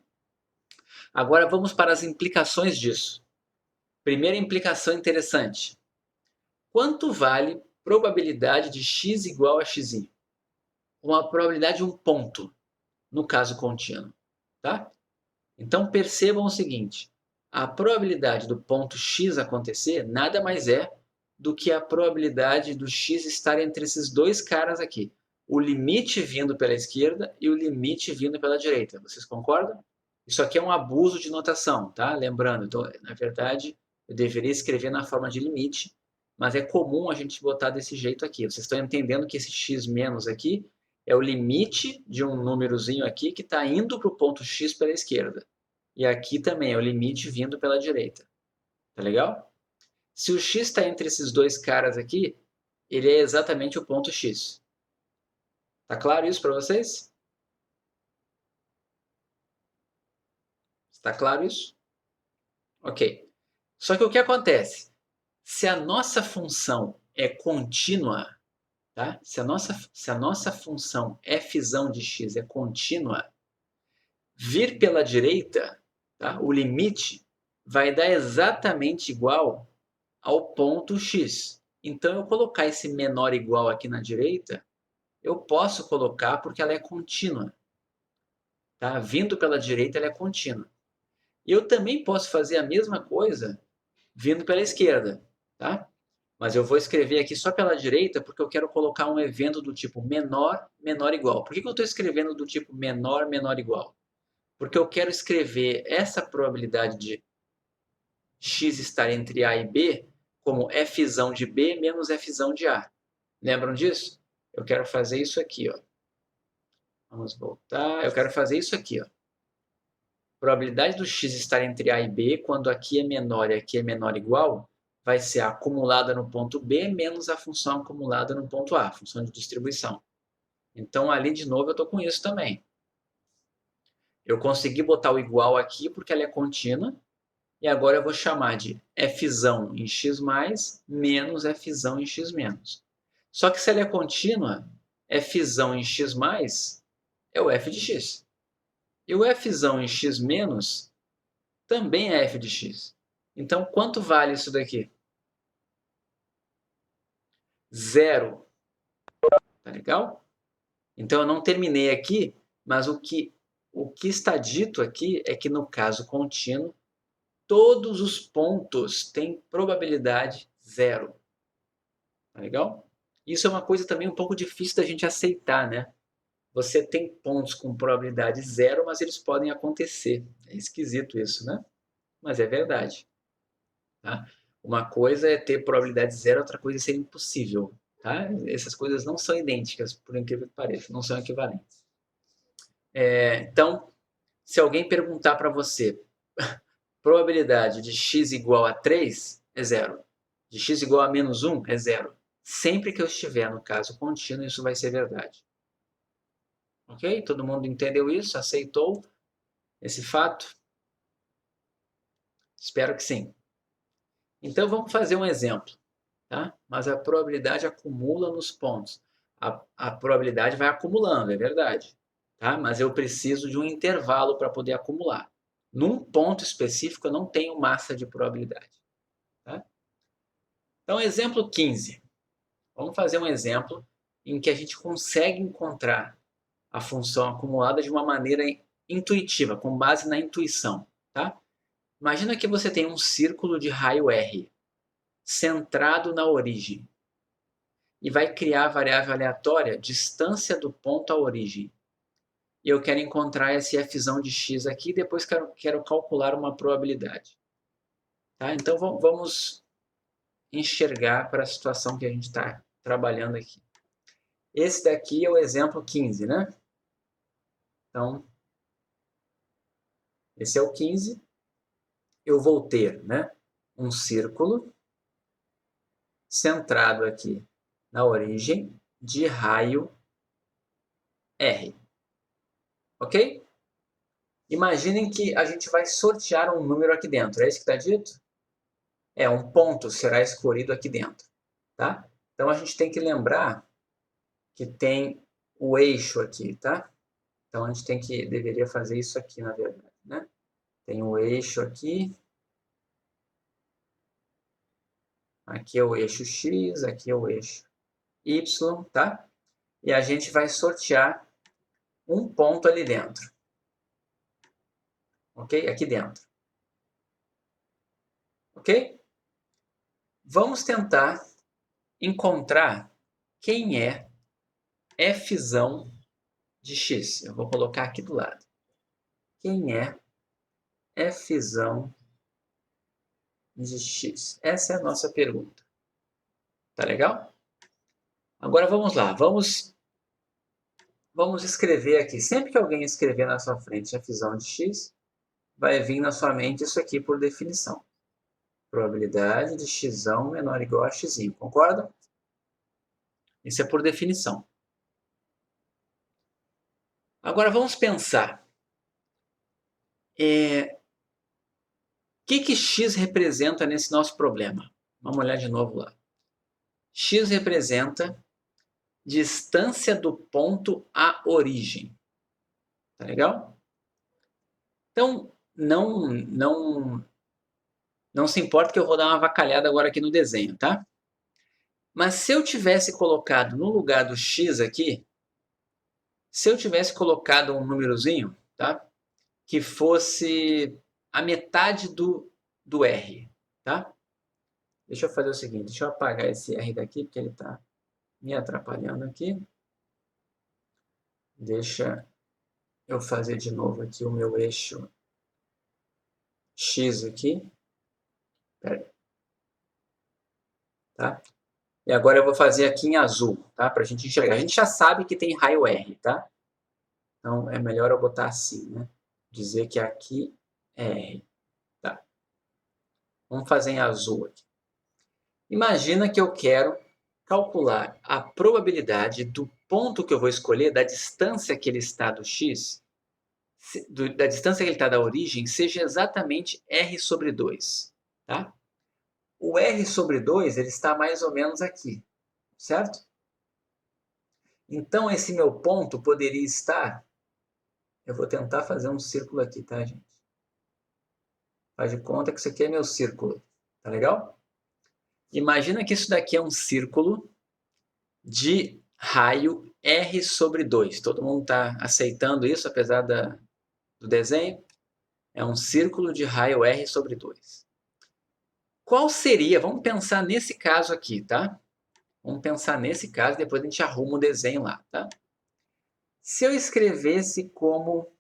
Agora vamos para as implicações disso. Primeira implicação interessante. Quanto vale probabilidade de x igual a x'? Uma probabilidade de um ponto, no caso contínuo. Tá? Então percebam o seguinte. A probabilidade do ponto x acontecer nada mais é do que a probabilidade do x estar entre esses dois caras aqui. O limite vindo pela esquerda e o limite vindo pela direita. Vocês concordam? Isso aqui é um abuso de notação, tá? Lembrando, então, na verdade, eu deveria escrever na forma de limite, mas é comum a gente botar desse jeito aqui. Vocês estão entendendo que esse x menos aqui é o limite de um númerozinho aqui que está indo para o ponto x pela esquerda. E aqui também é o limite vindo pela direita. Tá legal? Se o x está entre esses dois caras aqui, ele é exatamente o ponto x. Tá claro isso para vocês? Está claro isso? Ok. Só que o que acontece? Se a nossa função é contínua, tá? Se a nossa função f de x é contínua, vir pela direita, tá? O limite vai dar exatamente igual ao ponto x. Então, eu colocar esse menor igual aqui na direita, eu posso colocar porque ela é contínua. Tá? Vindo pela direita, ela é contínua. E eu também posso fazer a mesma coisa vindo pela esquerda. Tá? Mas eu vou escrever aqui só pela direita porque eu quero colocar um evento do tipo menor, menor igual. Por que eu estou escrevendo do tipo menor, menor igual? Porque eu quero escrever essa probabilidade de x estar entre A e B como f de B menos f de A. Lembram disso? Eu quero fazer isso aqui, ó. Vamos voltar. Eu quero fazer isso aqui, ó. Probabilidade do x estar entre A e B, quando aqui é menor e aqui é menor igual, vai ser a acumulada no ponto B menos a função acumulada no ponto A, função de distribuição. Então, ali de novo eu estou com isso também. Eu consegui botar o igual aqui porque ela é contínua, e agora eu vou chamar de f em x menos f em x menos. Só que se ela é contínua, f em x é o f de x. E o f em x menos também é f de x. Então, quanto vale isso daqui? 0. Tá legal? Então, eu não terminei aqui, mas o que está dito aqui é que no caso contínuo, todos os pontos têm probabilidade 0. Tá legal? Isso é uma coisa também um pouco difícil da gente aceitar, né? Você tem pontos com probabilidade 0, mas eles podem acontecer. É esquisito isso, né? Mas é verdade. Tá? Uma coisa é ter probabilidade zero, outra coisa é ser impossível. Tá? Essas coisas não são idênticas, por incrível que pareça, não são equivalentes. Então, se alguém perguntar para você, probabilidade de x igual a 3 é zero. De x igual a menos 1 é zero. Sempre que eu estiver no caso contínuo, isso vai ser verdade. Ok? Todo mundo entendeu isso? Aceitou esse fato? Espero que sim. Então vamos fazer um exemplo. Tá? Mas a probabilidade acumula nos pontos. A probabilidade vai acumulando, é verdade. Tá? Mas eu preciso de um intervalo para poder acumular. Num ponto específico, eu não tenho massa de probabilidade. Tá? Então, exemplo 15. Vamos fazer um exemplo em que a gente consegue encontrar a função acumulada de uma maneira intuitiva, com base na intuição. Tá? Imagina que você tem um círculo de raio R, centrado na origem, e vai criar a variável aleatória distância do ponto à origem. E eu quero encontrar esse fzão de x aqui e depois quero calcular uma probabilidade. Tá? Então vamos enxergar para a situação que a gente está trabalhando aqui. Esse daqui é o exemplo 15, né? Então, esse é o 15. Eu vou ter, né, um círculo centrado aqui na origem de raio R. Ok? Imaginem que a gente vai sortear um número aqui dentro. É isso que está dito? Um ponto será escolhido aqui dentro. Tá? Então a gente tem que lembrar que tem o eixo aqui, tá? Então a gente deveria fazer isso aqui, na verdade, né? Tem o eixo aqui. Aqui é o eixo X, aqui é o eixo Y, tá? E a gente vai sortear um ponto ali dentro. Ok? Aqui dentro. Ok? Vamos tentar encontrar quem é fzão de x. Eu vou colocar aqui do lado. Quem é fzão de x? Essa é a nossa pergunta. Tá legal? Agora vamos lá. Vamos escrever aqui. Sempre que alguém escrever na sua frente fzão de x, vai vir na sua mente isso aqui por definição. Probabilidade de x menor ou igual a x. Concordam? Isso é por definição. Agora vamos pensar. O que x representa nesse nosso problema? Vamos olhar de novo lá. X representa distância do ponto à origem. Tá legal? Então, não se importa que eu vou dar uma avacalhada agora aqui no desenho, tá? Mas se eu tivesse colocado no lugar do x aqui, se eu tivesse colocado um númerozinho, tá? Que fosse a metade do R, tá? Deixa eu fazer o seguinte, deixa eu apagar esse R daqui, porque ele está me atrapalhando aqui. Deixa eu fazer de novo aqui o meu eixo X aqui. Pera aí. Tá? E agora eu vou fazer aqui em azul, tá? Para a gente enxergar. A gente já sabe que tem raio R, tá? Então é melhor eu botar assim, né? Dizer que aqui é R. Tá? Vamos fazer em azul aqui. Imagina que eu quero calcular a probabilidade do ponto que eu vou escolher, da distância que ele está do x, da distância que ele está da origem, seja exatamente r sobre 2. Tá? O r sobre 2 ele está mais ou menos aqui, certo? Então, esse meu ponto poderia estar... Eu vou tentar fazer um círculo aqui, tá, gente? Faz de conta que isso aqui é meu círculo. Tá legal? Imagina que isso daqui é um círculo de raio R sobre 2. Todo mundo está aceitando isso, apesar do desenho? É um círculo de raio R sobre 2. Qual seria... Vamos pensar nesse caso aqui, tá? Vamos pensar nesse caso, depois a gente arruma o desenho lá, tá? Se eu escrevesse como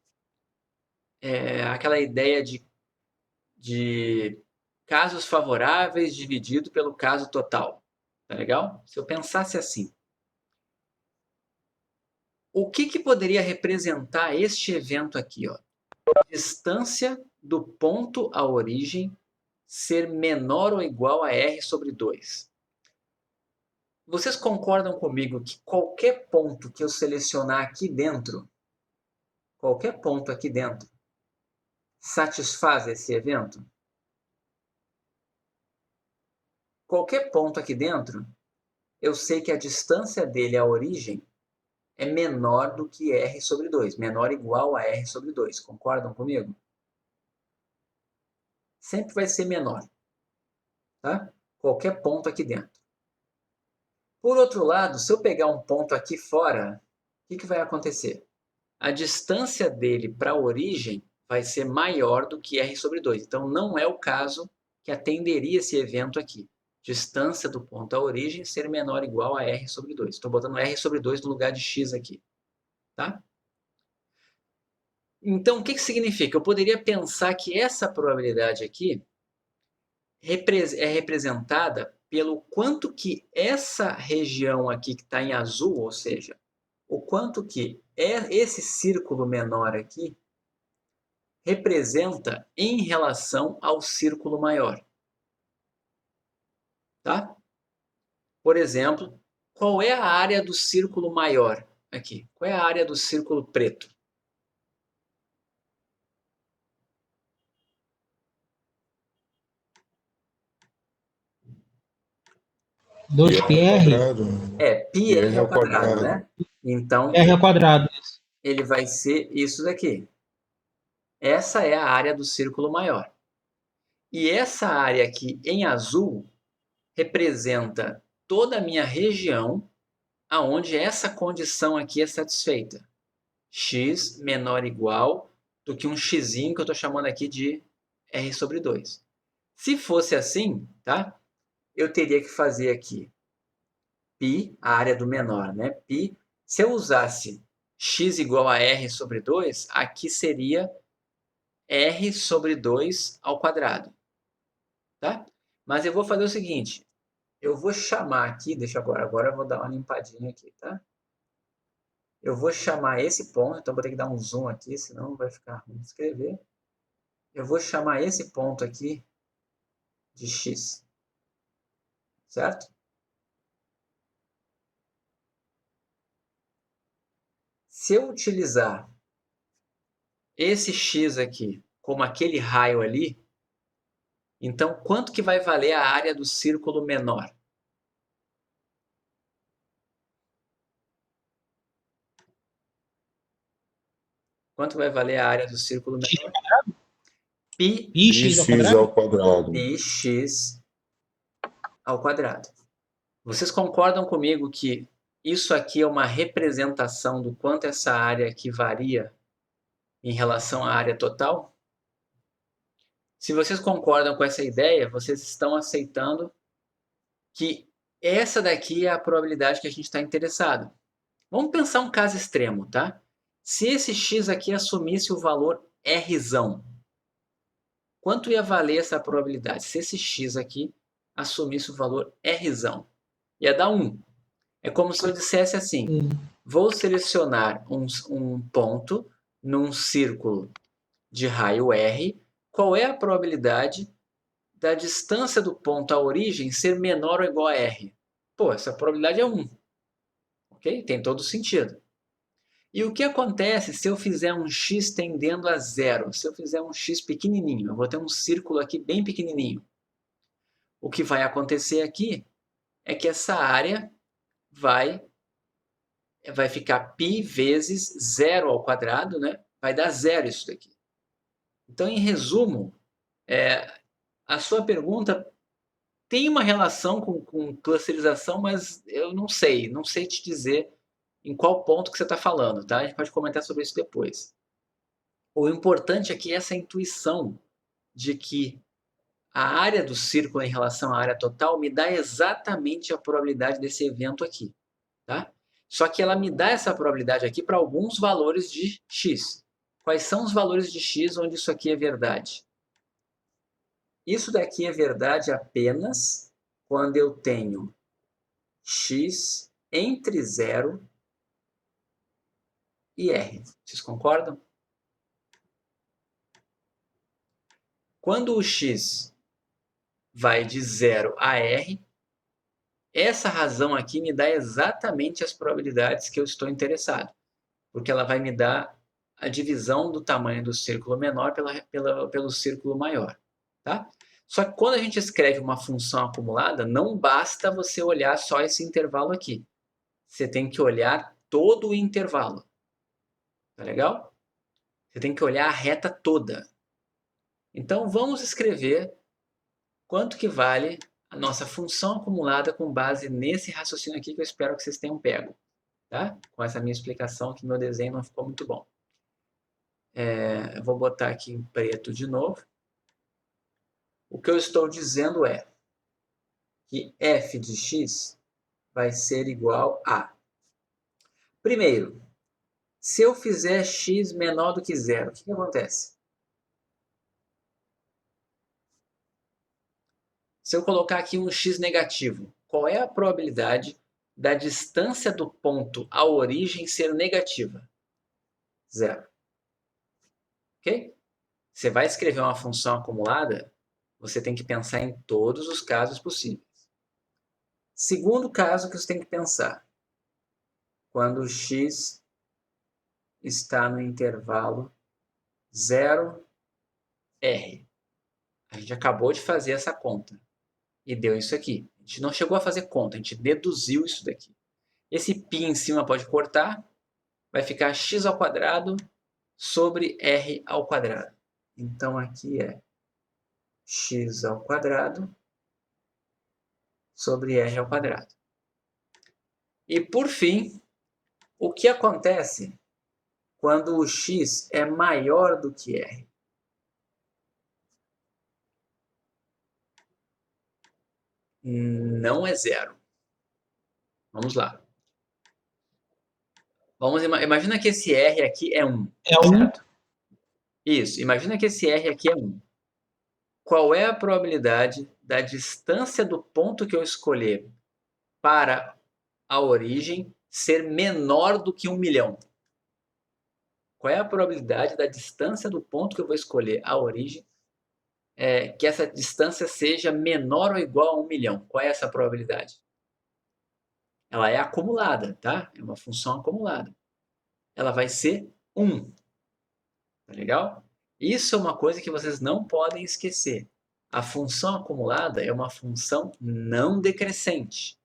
aquela ideia de casos favoráveis dividido pelo caso total. Tá legal? Se eu pensasse assim, o que poderia representar este evento aqui? Ó? Distância do ponto à origem ser menor ou igual a r sobre 2. Vocês concordam comigo que qualquer ponto que eu selecionar aqui dentro, satisfaz esse evento? Qualquer ponto aqui dentro, eu sei que a distância dele à origem é menor do que r sobre 2, menor ou igual a r sobre 2. Concordam comigo? Sempre vai ser menor, tá? Qualquer ponto aqui dentro. Por outro lado, se eu pegar um ponto aqui fora, o que vai acontecer? A distância dele para a origem vai ser maior do que r sobre 2. Então, não é o caso que atenderia esse evento aqui. Distância do ponto à origem ser menor ou igual a r sobre 2. Estou botando r sobre 2 no lugar de x aqui. Tá? Então, o que significa? Eu poderia pensar que essa probabilidade aqui é representada pelo quanto que essa região aqui que está em azul, ou seja, o quanto que esse círculo menor aqui representa em relação ao círculo maior. Tá? Por exemplo, qual é a área do círculo maior aqui? Qual é a área do círculo preto? Dois pi r? Pi r ao quadrado, né? Então, R ao quadrado. ele vai ser isso daqui. Essa é a área do círculo maior. E essa área aqui em azul representa toda a minha região aonde essa condição aqui é satisfeita. X menor ou igual do que um x que eu estou chamando aqui de r sobre 2. Se fosse assim, tá? Eu teria que fazer aqui π, a área do menor, né? Π, se eu usasse x igual a r sobre 2, aqui seria r sobre 2 ao quadrado. Tá? Mas eu vou fazer o seguinte, eu vou chamar aqui, deixa agora eu vou dar uma limpadinha aqui, tá? Eu vou chamar esse ponto, então vou ter que dar um zoom aqui, senão vai ficar ruim de escrever. Eu vou chamar esse ponto aqui de x, certo? Se eu utilizar esse x aqui como aquele raio ali, então quanto que vai valer a área do círculo menor? Quanto vai valer a área do círculo menor? Πx ao quadrado. Πx ao quadrado. Vocês concordam comigo que isso aqui é uma representação do quanto essa área aqui varia em relação à área total? Se vocês concordam com essa ideia, vocês estão aceitando que essa daqui é a probabilidade que a gente está interessado. Vamos pensar um caso extremo, tá? Se esse x aqui assumisse o valor Rzão, quanto ia valer essa probabilidade? Se esse x aqui assumisse o valor Rzão, ia dar 1. É como se eu dissesse assim, vou selecionar um ponto num círculo de raio R, qual é a probabilidade da distância do ponto à origem ser menor ou igual a R? Pô, essa probabilidade é 1. Ok? Tem todo sentido. E o que acontece se eu fizer um x tendendo a zero? Se eu fizer um x pequenininho, eu vou ter um círculo aqui bem pequenininho. O que vai acontecer aqui é que essa área vai ficar π vezes zero ao quadrado, né? Vai dar zero isso daqui. Então, em resumo, a sua pergunta tem uma relação com clusterização, mas eu não sei te dizer em qual ponto que você está falando, tá? A gente pode comentar sobre isso depois. O importante aqui é essa intuição de que a área do círculo em relação à área total me dá exatamente a probabilidade desse evento aqui, tá? Só que ela me dá essa probabilidade aqui para alguns valores de x. Quais são os valores de x onde isso aqui é verdade? Isso daqui é verdade apenas quando eu tenho x entre 0 e r. Vocês concordam? Quando o x vai de 0 a r, essa razão aqui me dá exatamente as probabilidades que eu estou interessado, porque ela vai me dar a divisão do tamanho do círculo menor pelo círculo maior. Tá? Só que quando a gente escreve uma função acumulada, não basta você olhar só esse intervalo aqui. Você tem que olhar todo o intervalo. Tá legal? Você tem que olhar a reta toda. Então vamos escrever quanto que vale a nossa função acumulada com base nesse raciocínio aqui que eu espero que vocês tenham pego. Tá? Com essa minha explicação que meu desenho não ficou muito bom. Eu vou botar aqui em preto de novo. O que eu estou dizendo é que f de x vai ser igual a... Primeiro, se eu fizer x menor do que zero, o que acontece? Se eu colocar aqui um x negativo, qual é a probabilidade da distância do ponto à origem ser negativa? Zero. Ok? Você vai escrever uma função acumulada, você tem que pensar em todos os casos possíveis. Segundo caso que você tem que pensar, quando x está no intervalo 0, r. A gente acabou de fazer essa conta e deu isso aqui. A gente não chegou a fazer conta, a gente deduziu isso daqui. Esse π em cima pode cortar, vai ficar x ao quadrado sobre r ao quadrado. Então aqui é x ao quadrado sobre r ao quadrado. E por fim, o que acontece quando o x é maior do que r? Não é zero. Vamos lá. Imagina que esse r aqui é 1. É 1. Certo? Isso. Imagina que esse r aqui é 1. Qual é a probabilidade da distância do ponto que eu escolher para a origem ser menor do que 1 milhão? Qual é a probabilidade da distância do ponto que eu vou escolher a origem, que essa distância seja menor ou igual a 1 milhão? Qual é essa probabilidade? Ela é acumulada, tá? É uma função acumulada. Ela vai ser 1. Tá legal? Isso é uma coisa que vocês não podem esquecer. A função acumulada é uma função não decrescente.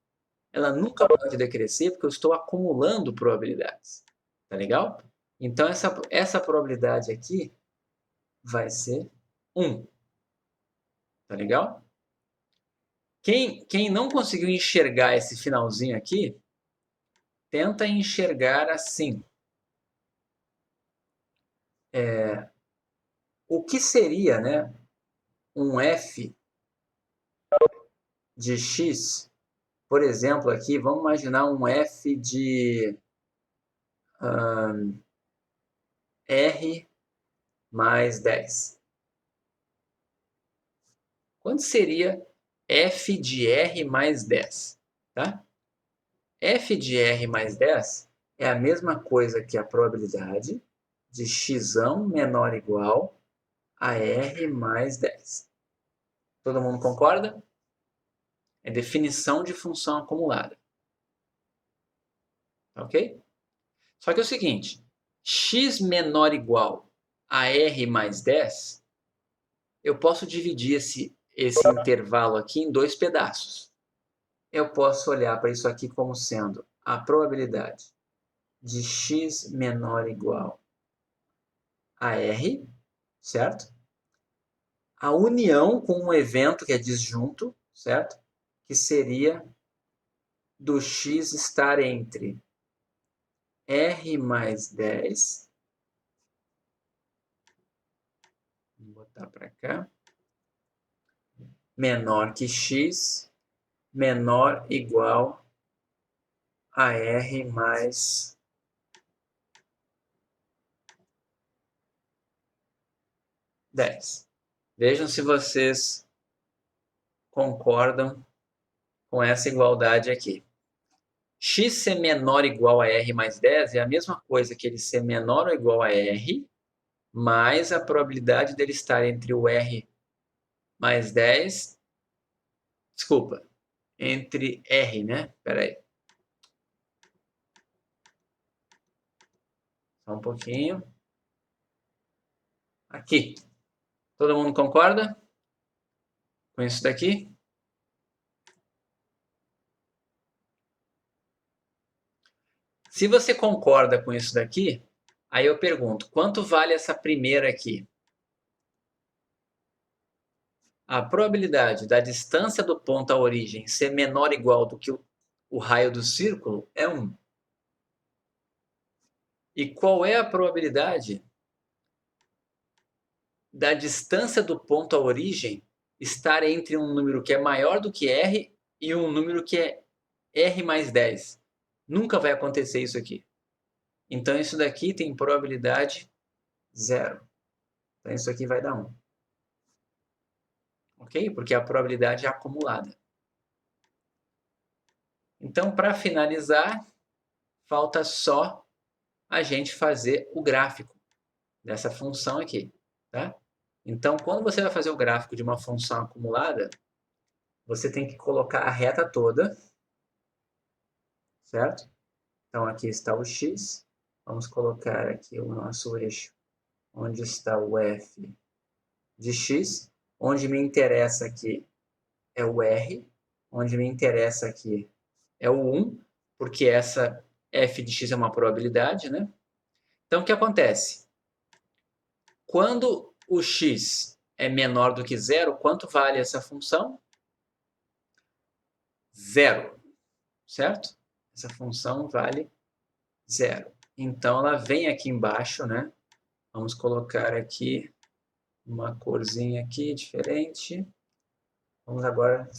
Ela nunca pode decrescer porque eu estou acumulando probabilidades. Tá legal? Então, essa probabilidade aqui vai ser 1. Tá legal? Quem não conseguiu enxergar esse finalzinho aqui, tenta enxergar assim. O que seria, né, um f de x, por exemplo, aqui, vamos imaginar um f de r mais 10. Quanto seria f de r mais 10? Tá? F de r mais 10 é a mesma coisa que a probabilidade de x menor ou igual a r mais 10. Todo mundo concorda? É definição de função acumulada. Ok? Só que é o seguinte, x menor ou igual a r mais 10, eu posso dividir esse intervalo aqui em dois pedaços. Eu posso olhar para isso aqui como sendo a probabilidade de x menor ou igual a r, certo? A união com um evento que é disjunto, certo? Que seria do x estar entre r mais 10, vou botar para cá, menor que x, menor ou igual a r mais 10. Vejam se vocês concordam com essa igualdade aqui. X ser menor ou igual a R mais 10 é a mesma coisa que ele ser menor ou igual a R, mais a probabilidade dele estar entre o R mais 10, desculpa, entre R, né? Espera aí. Só um pouquinho. Aqui. Todo mundo concorda com isso daqui? Se você concorda com isso daqui, aí eu pergunto, quanto vale essa primeira aqui? A probabilidade da distância do ponto à origem ser menor ou igual do que o raio do círculo é 1. E qual é a probabilidade da distância do ponto à origem estar entre um número que é maior do que R e um número que é R mais 10? Nunca vai acontecer isso aqui. Então, isso daqui tem probabilidade 0. Então, isso aqui vai dar 1. Ok? Porque a probabilidade é acumulada. Então, para finalizar, falta só a gente fazer o gráfico dessa função aqui. Tá? Então, quando você vai fazer o gráfico de uma função acumulada, você tem que colocar a reta toda, certo? Então, aqui está o x. Vamos colocar aqui o nosso eixo, onde está o f de x. Onde me interessa aqui é o r. Onde me interessa aqui é o 1, porque essa f de x é uma probabilidade, né? Então, o que acontece? Quando o x é menor do que zero, quanto vale essa função? 0, certo? Essa função vale 0. Então, ela vem aqui embaixo, né? Vamos colocar aqui uma corzinha aqui diferente. Vamos agora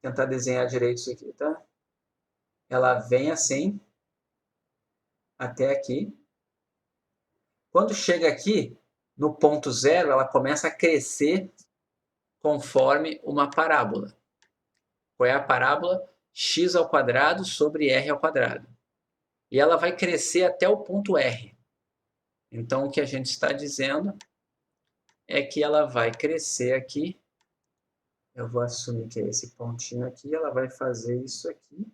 tentar desenhar direito isso aqui, tá? Ela vem assim, até aqui. Quando chega aqui, no ponto 0, ela começa a crescer conforme uma parábola. Qual é a parábola? X ao quadrado sobre R ao quadrado. E ela vai crescer até o ponto R. Então, o que a gente está dizendo é que ela vai crescer aqui. Eu vou assumir que é esse pontinho aqui. Ela vai fazer isso aqui.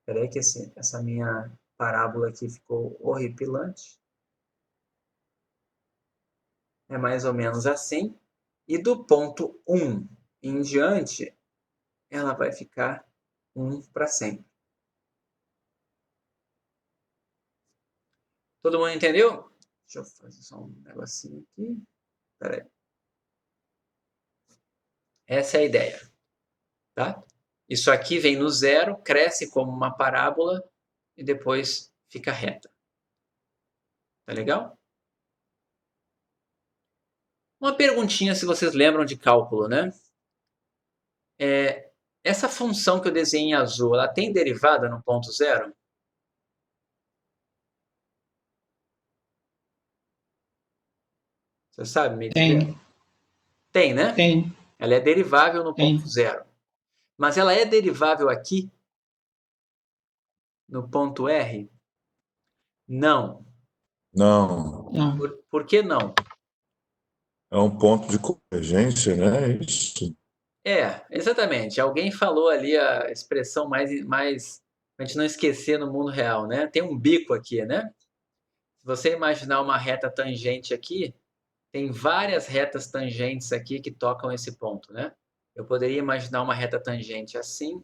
Espera aí que essa minha parábola aqui ficou horripilante. É mais ou menos assim. E do ponto 1 em diante, ela vai ficar 1 para sempre. Todo mundo entendeu? Deixa eu fazer só um negocinho aqui. Espera aí. Essa é a ideia. Tá? Isso aqui vem no zero, cresce como uma parábola e depois fica reta. Tá legal? Uma perguntinha se vocês lembram de cálculo, né? Essa função que eu desenhei em azul, ela tem derivada no ponto zero? Você sabe me dizer? Tem, Tem, né? tem, Ela é derivável no ponto tem. zero. Mas ela é derivável aqui, no ponto R? Não. Não, Não, Por que não? é um ponto de convergência, né? Isso. Exatamente. Alguém falou ali a expressão mais a gente não esquecer no mundo real, né? Tem um bico aqui, né? Se você imaginar uma reta tangente aqui, tem várias retas tangentes aqui que tocam esse ponto, né? Eu poderia imaginar uma reta tangente assim,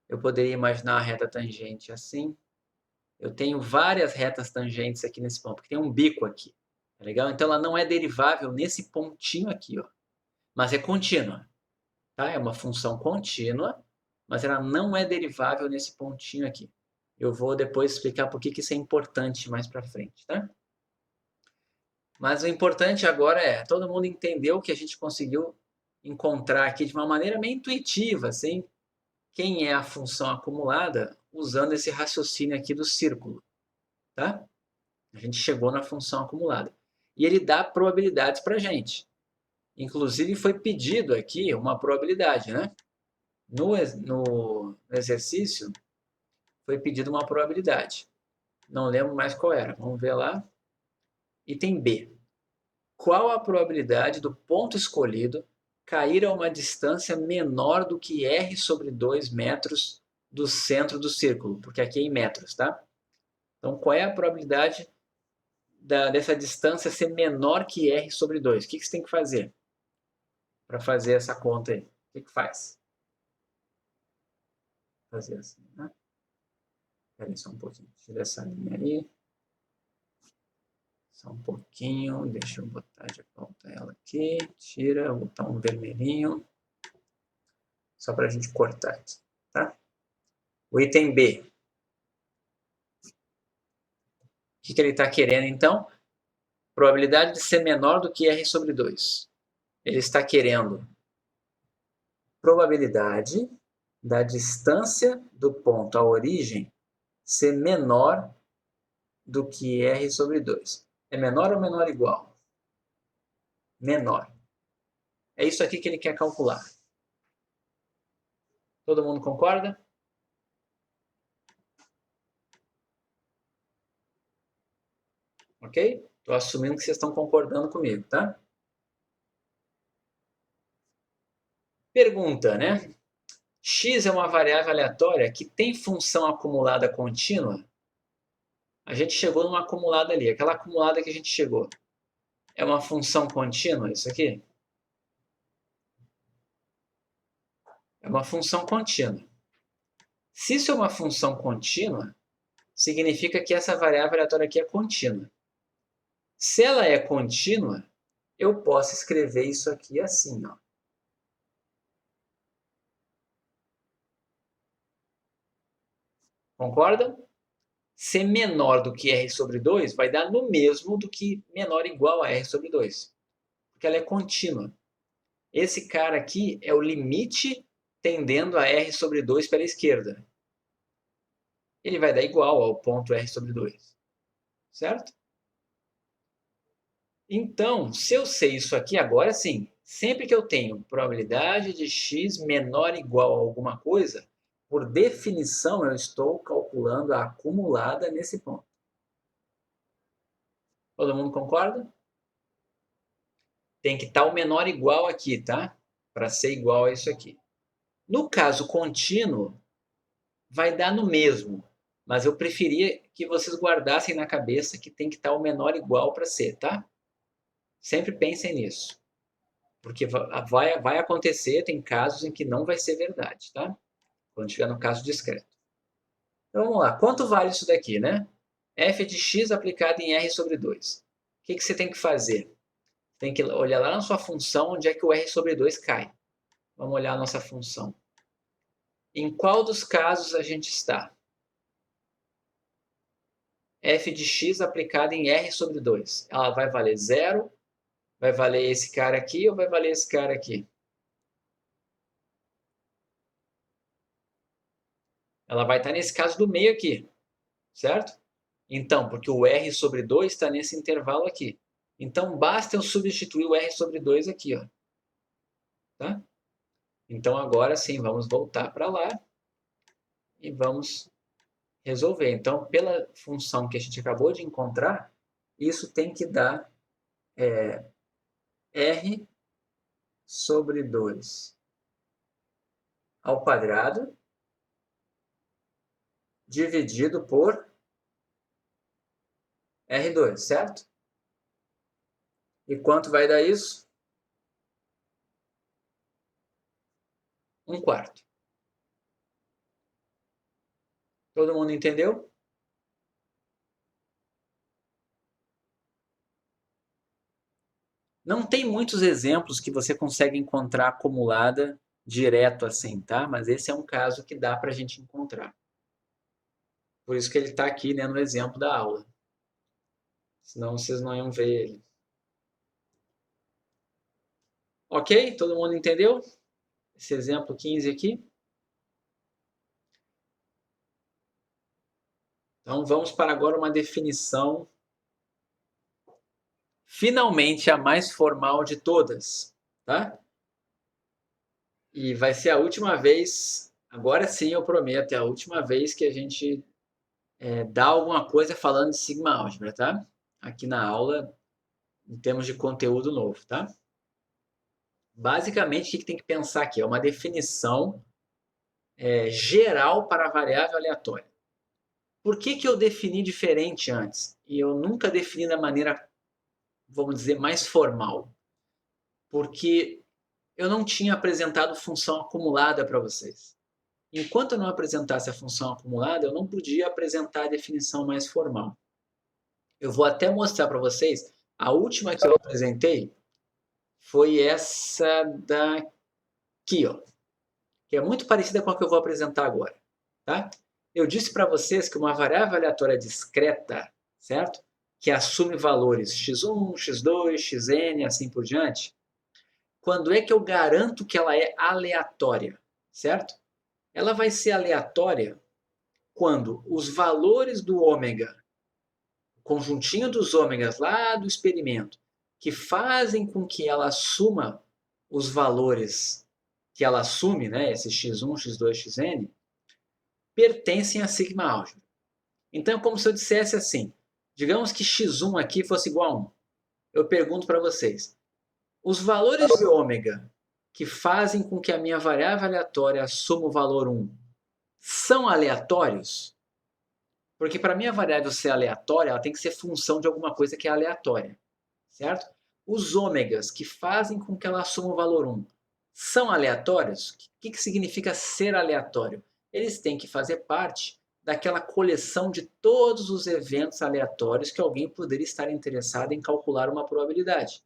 eu poderia imaginar uma reta tangente assim. Eu tenho várias retas tangentes aqui nesse ponto, porque tem um bico aqui, tá legal? Então ela não é derivável nesse pontinho aqui, ó, mas é contínua, tá? É uma função contínua, mas ela não é derivável nesse pontinho aqui. Eu vou depois explicar por que isso é importante mais para frente, tá? Mas o importante agora é todo mundo entendeu que a gente conseguiu encontrar aqui de uma maneira meio intuitiva, assim, quem é a função acumulada usando esse raciocínio aqui do círculo, tá? A gente chegou na função acumulada. E ele dá probabilidades para a gente. Inclusive foi pedido aqui uma probabilidade, né? No exercício foi pedido uma probabilidade. Não lembro mais qual era. Vamos ver lá. Item B. Qual a probabilidade do ponto escolhido cair a uma distância menor do que r sobre 2 metros do centro do círculo? Porque aqui é em metros, tá? Então, qual é a probabilidade dessa distância ser menor que r sobre 2? O que você tem que fazer para fazer essa conta aí? O que faz? Fazer assim, né? Espera aí só um pouquinho. Tira essa linha aí. Só um pouquinho. Deixa eu botar de volta ela aqui. Tira, vou botar um vermelhinho. Só para a gente cortar aqui, tá? O item B. O que ele está querendo, então? Probabilidade de ser menor do que r sobre 2. Ele está querendo probabilidade da distância do ponto à origem ser menor do que r sobre 2. É menor ou menor ou igual? Menor. É isso aqui que ele quer calcular. Todo mundo concorda? Ok? Estou assumindo que vocês estão concordando comigo, tá? Pergunta, né? X é uma variável aleatória que tem função acumulada contínua? A gente chegou numa acumulada ali. Aquela acumulada que a gente chegou. É uma função contínua isso aqui? É uma função contínua. Se isso é uma função contínua, significa que essa variável aleatória aqui é contínua. Se ela é contínua, eu posso escrever isso aqui assim, ó. Concordam? Ser menor do que r sobre 2 vai dar no mesmo do que menor ou igual a r sobre 2. Porque ela é contínua. Esse cara aqui é o limite tendendo a r sobre 2 pela esquerda. Ele vai dar igual ao ponto r sobre 2. Certo? Então, se eu sei isso aqui, agora sim, sempre que eu tenho probabilidade de x menor ou igual a alguma coisa, por definição eu estou calculando a acumulada nesse ponto. Todo mundo concorda? Tem que estar o menor ou igual aqui, tá? Para ser igual a isso aqui. No caso contínuo, vai dar no mesmo, mas eu preferia que vocês guardassem na cabeça que tem que estar o menor ou igual para ser, tá? Sempre pensem nisso. Porque vai acontecer, tem casos em que não vai ser verdade, tá? Quando estiver no caso discreto. Então vamos lá, quanto vale isso daqui, né? f de x aplicado em r sobre 2. O que você tem que fazer? Tem que olhar lá na sua função onde é que o r sobre 2 cai. Vamos olhar a nossa função. Em qual dos casos a gente está? F de x aplicado em r sobre 2. Ela vai valer 0, vai valer esse cara aqui ou vai valer esse cara aqui? Ela vai estar nesse caso do meio aqui, certo? Então, porque o r sobre 2 está nesse intervalo aqui. Então, basta eu substituir o r sobre 2 aqui, ó. Tá? Então, agora sim, vamos voltar para lá e vamos resolver. Então, pela função que a gente acabou de encontrar, isso tem que dar r sobre 2 ao quadrado dividido por R2, certo? E quanto vai dar isso? 1/4. Todo mundo entendeu? Não tem muitos exemplos que você consegue encontrar acumulada direto assim, tá? Mas esse é um caso que dá para a gente encontrar. Por isso que ele está aqui, né, no exemplo da aula. Senão vocês não iam ver ele. Ok? Todo mundo entendeu? Esse exemplo 15 aqui. Então vamos para agora uma definição, finalmente a mais formal de todas. tá? E vai ser a última vez, agora sim eu prometo, é a última vez que a gente dá alguma coisa falando de sigma álgebra, tá? Aqui na aula, em termos de conteúdo novo, tá? Basicamente, o que tem que pensar aqui? É uma definição geral para a variável aleatória. Por que eu defini diferente antes? E eu nunca defini da maneira, vamos dizer, mais formal. Porque eu não tinha apresentado função acumulada para vocês. Enquanto eu não apresentasse a função acumulada, eu não podia apresentar a definição mais formal. Eu vou até mostrar para vocês. A última que eu apresentei foi essa daqui, ó, que é muito parecida com a que eu vou apresentar agora. Tá? Eu disse para vocês que uma variável aleatória discreta, certo? Que assume valores x1, x2, xn, assim por diante. Quando é que eu garanto que ela é aleatória, certo? Ela vai ser aleatória quando os valores do ômega, o conjuntinho dos ômegas lá do experimento, que fazem com que ela assuma os valores que ela assume, né, esse x1, x2, xn, pertencem a sigma álgebra. Então é como se eu dissesse assim, digamos que x1 aqui fosse igual a 1. Eu pergunto para vocês, os valores de ômega que fazem com que a minha variável aleatória assuma o valor 1 são aleatórios? Porque para a minha variável ser aleatória, ela tem que ser função de alguma coisa que é aleatória, certo? Os ômegas que fazem com que ela assuma o valor 1 são aleatórios? O que significa ser aleatório? Eles têm que fazer parte daquela coleção de todos os eventos aleatórios que alguém poderia estar interessado em calcular uma probabilidade.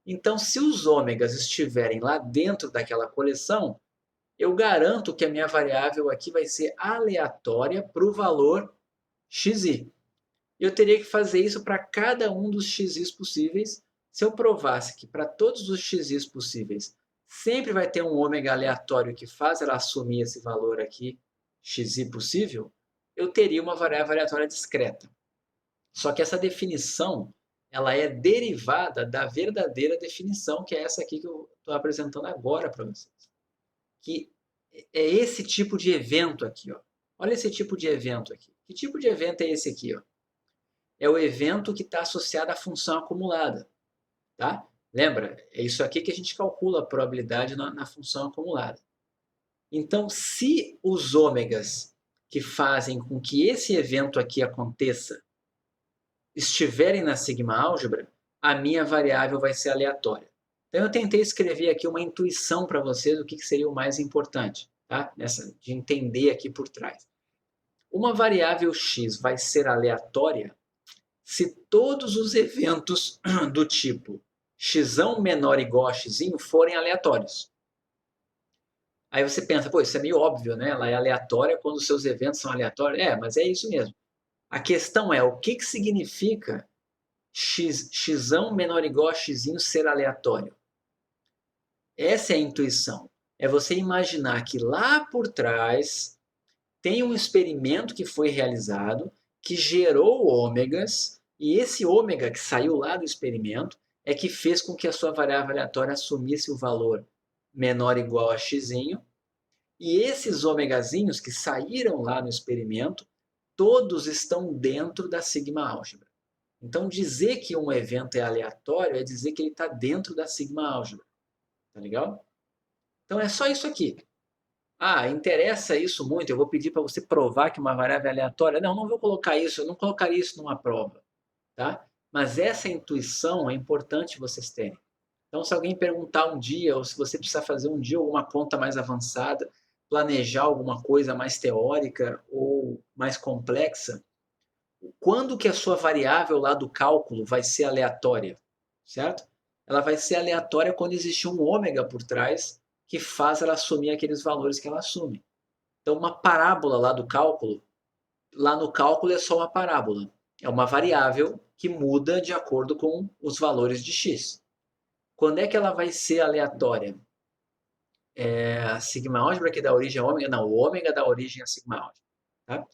Então, se os ômegas estiverem lá dentro daquela coleção, eu garanto que a minha variável aqui vai ser aleatória para o valor xi. Eu teria que fazer isso para cada um dos xis possíveis. Se eu provasse que para todos os xis possíveis sempre vai ter um ômega aleatório que faz ela assumir esse valor aqui, xi possível, eu teria uma variável aleatória discreta. Só que essa definição ela é derivada da verdadeira definição, que é essa aqui que eu estou apresentando agora para vocês. Que é esse tipo de evento aqui. Ó. Olha esse tipo de evento aqui. Que tipo de evento é esse aqui? Ó? É o evento que está associado à função acumulada. Tá? Lembra? É isso aqui que a gente calcula a probabilidade na função acumulada. Então, se os ômegas que fazem com que esse evento aqui aconteça estiverem na sigma álgebra, a minha variável vai ser aleatória. Então, eu tentei escrever aqui uma intuição para vocês do que seria o mais importante, tá? De entender aqui por trás. Uma variável x vai ser aleatória se todos os eventos do tipo x menor ou igual a x forem aleatórios. Aí você pensa, pô, isso é meio óbvio, né? Ela é aleatória quando os seus eventos são aleatórios. É, mas é isso mesmo. A questão é, o que significa x menor ou igual a x ser aleatório? Essa é a intuição. É você imaginar que lá por trás tem um experimento que foi realizado que gerou ômegas e esse ômega que saiu lá do experimento é que fez com que a sua variável aleatória assumisse o valor menor ou igual a x. E esses ômegazinhos que saíram lá no experimento, todos estão dentro da sigma álgebra. Então, dizer que um evento é aleatório é dizer que ele está dentro da sigma álgebra. Tá legal? Então, é só isso aqui. Ah, interessa isso muito, eu vou pedir para você provar que uma variável é aleatória. Não, não vou colocar isso, eu não colocaria isso numa prova. Tá? Mas essa intuição é importante vocês terem. Então, se alguém perguntar um dia, ou se você precisar fazer um dia alguma conta mais avançada, planejar alguma coisa mais teórica ou mais complexa, quando que a sua variável lá do cálculo vai ser aleatória, certo? Ela vai ser aleatória quando existe um ômega por trás que faz ela assumir aqueles valores que ela assume. Então, uma parábola lá do cálculo, lá no cálculo é só uma parábola. É uma variável que muda de acordo com os valores de x. Quando é que ela vai ser aleatória? É a sigma álgebra que dá origem a ômega? Não, o ômega dá origem a sigma álgebra. Tá?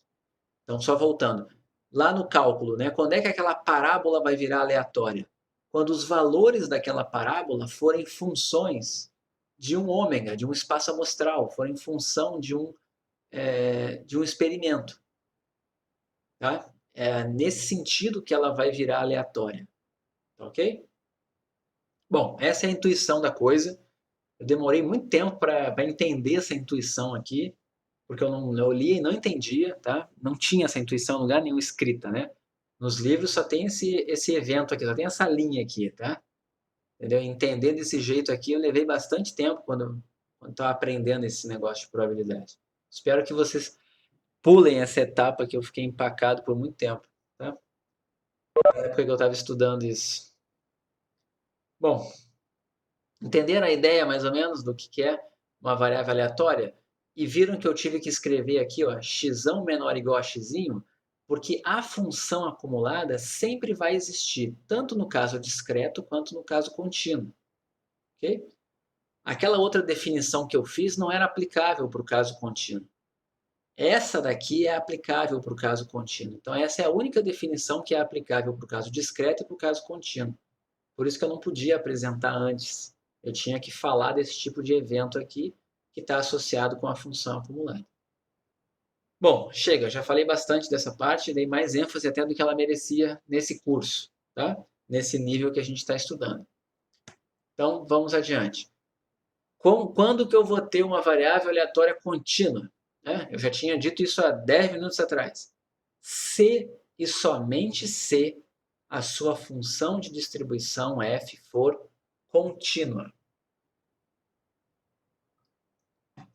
Então, só voltando. Lá no cálculo, né, quando é que aquela parábola vai virar aleatória? quando os valores daquela parábola forem funções de um ômega, de um espaço amostral, forem função de um experimento. Tá? É nesse sentido que ela vai virar aleatória. Ok? Bom, essa é a intuição da coisa. Eu demorei muito tempo para entender essa intuição aqui, porque eu li e não entendia, tá? Não tinha essa intuição em lugar nenhum escrita, né? Nos livros só tem esse evento aqui, só tem essa linha aqui, tá? Entendeu? Entender desse jeito aqui, eu levei bastante tempo quando estava aprendendo esse negócio de probabilidade. Espero que vocês pulem essa etapa que eu fiquei empacado por muito tempo, tá? Na época que eu estava estudando isso. Bom, entenderam a ideia mais ou menos do que é uma variável aleatória? E viram que eu tive que escrever aqui, ó, x menor ou igual a x, porque a função acumulada sempre vai existir, tanto no caso discreto quanto no caso contínuo. Okay? Aquela outra definição que eu fiz não era aplicável para o caso contínuo. Essa daqui é aplicável para o caso contínuo. Então, essa é a única definição que é aplicável para o caso discreto e para o caso contínuo. Por isso que eu não podia apresentar antes. Eu tinha que falar desse tipo de evento aqui, que está associado com a função acumulada. Bom, chega, já falei bastante dessa parte, dei mais ênfase até do que ela merecia nesse curso, tá? Nesse nível que a gente está estudando. Então, vamos adiante. Quando que eu vou ter uma variável aleatória contínua? Eu já tinha dito isso há 10 minutos atrás. Se e somente se a sua função de distribuição f for contínua.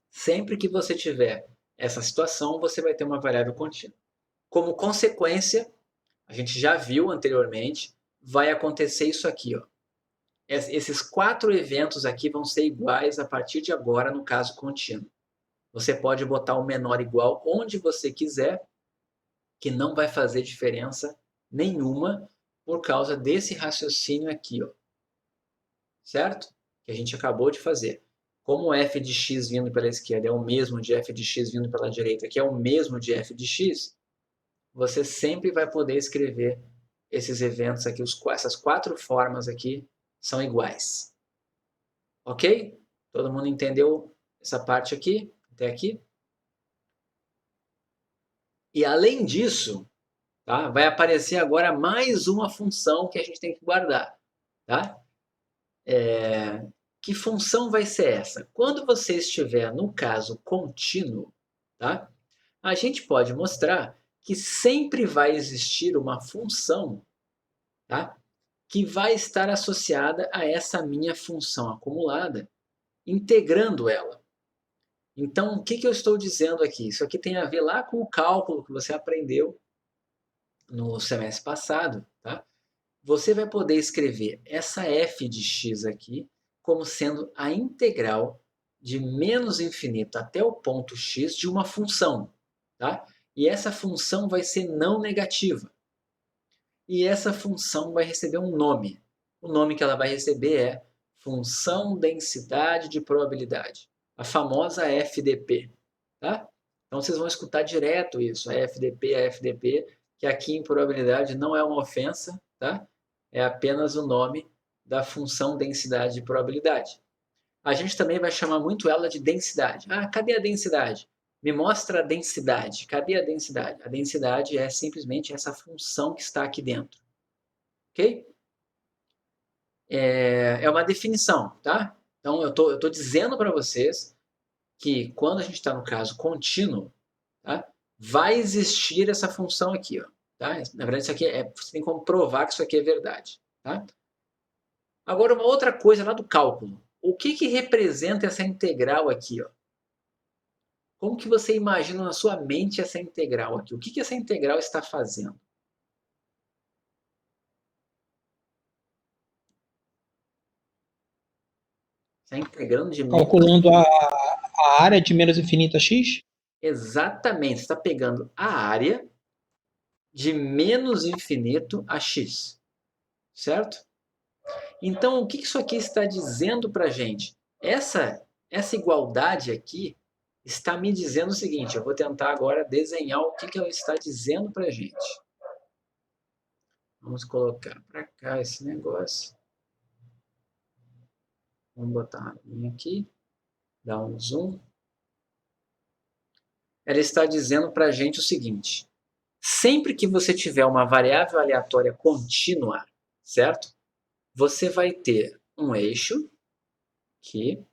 Sempre que você tiver essa situação, você vai ter uma variável contínua. Como consequência, a gente já viu anteriormente, vai acontecer isso aqui, ó. Esses 4 eventos aqui vão ser iguais a partir de agora no caso contínuo. Você pode botar o menor igual onde você quiser, que não vai fazer diferença nenhuma por causa desse raciocínio aqui, ó. Certo? Que a gente acabou de fazer. Como f de x vindo pela esquerda é o mesmo de f de x vindo pela direita, que é o mesmo de f de x, você sempre vai poder escrever esses eventos aqui, essas 4 formas aqui são iguais. Ok? Todo mundo entendeu essa parte aqui? Até aqui? E além disso, tá, vai aparecer agora mais uma função que a gente tem que guardar. Tá? Que função vai ser essa? Quando você estiver no caso contínuo, tá? A gente pode mostrar que sempre vai existir uma função, tá? Que vai estar associada a essa minha função acumulada, integrando ela. Então, o que eu estou dizendo aqui? Isso aqui tem a ver lá com o cálculo que você aprendeu no semestre passado, tá? Você vai poder escrever essa f de x aqui como sendo a integral de menos infinito até o ponto x de uma função, tá? E essa função vai ser não negativa. E essa função vai receber um nome. O nome que ela vai receber é função densidade de probabilidade, a famosa FDP, tá? Então vocês vão escutar direto isso, a FDP, que aqui em probabilidade não é uma ofensa, tá? É apenas o nome da função densidade de probabilidade. A gente também vai chamar muito ela de densidade. Ah, cadê a densidade? Me mostra a densidade. Cadê a densidade? A densidade é simplesmente essa função que está aqui dentro. Ok? É uma definição, tá? Então, eu tô dizendo para vocês que quando a gente está no caso contínuo, tá? Vai existir essa função aqui, ó. Tá? Na verdade, isso aqui você tem como provar que isso aqui é verdade. Tá? Agora, uma outra coisa lá do cálculo. O que representa essa integral aqui? Ó? Como que você imagina na sua mente essa integral aqui? O que essa integral está fazendo? Está integrando de menos... Calculando a área de menos infinito a x? Exatamente. Você está pegando a área de menos infinito a x. Certo? Então, o que isso aqui está dizendo para a gente? Essa igualdade aqui está me dizendo o seguinte, eu vou tentar agora desenhar o que ela está dizendo para a gente. Vamos colocar para cá esse negócio. Vamos botar uma linha aqui, dar um zoom. Ela está dizendo para a gente o seguinte: sempre que você tiver uma variável aleatória contínua, certo? Você vai ter um eixo aqui.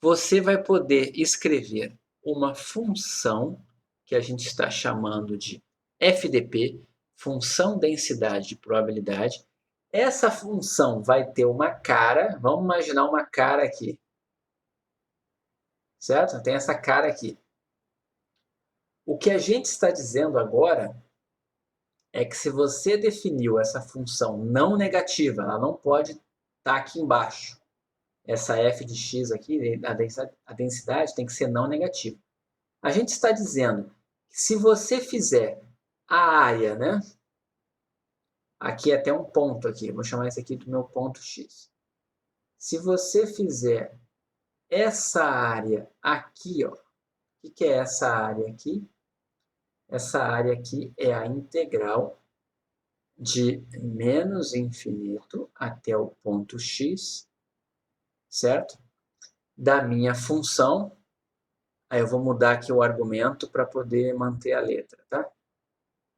Você vai poder escrever uma função que a gente está chamando de FDP, função densidade de probabilidade. Essa função vai ter uma cara, vamos imaginar uma cara aqui, certo? Tem essa cara aqui. O que a gente está dizendo agora é que se você definiu essa função não negativa, ela não pode estar aqui embaixo. Essa f de x aqui, a densidade tem que ser não negativa. A gente está dizendo que se você fizer a área, né? Aqui é até um ponto aqui, vou chamar esse aqui do meu ponto x. Se você fizer essa área aqui, ó, o que é essa área aqui? Essa área aqui é a integral de menos infinito até o ponto x, certo? Da minha função. Aí eu vou mudar aqui o argumento para poder manter a letra, tá?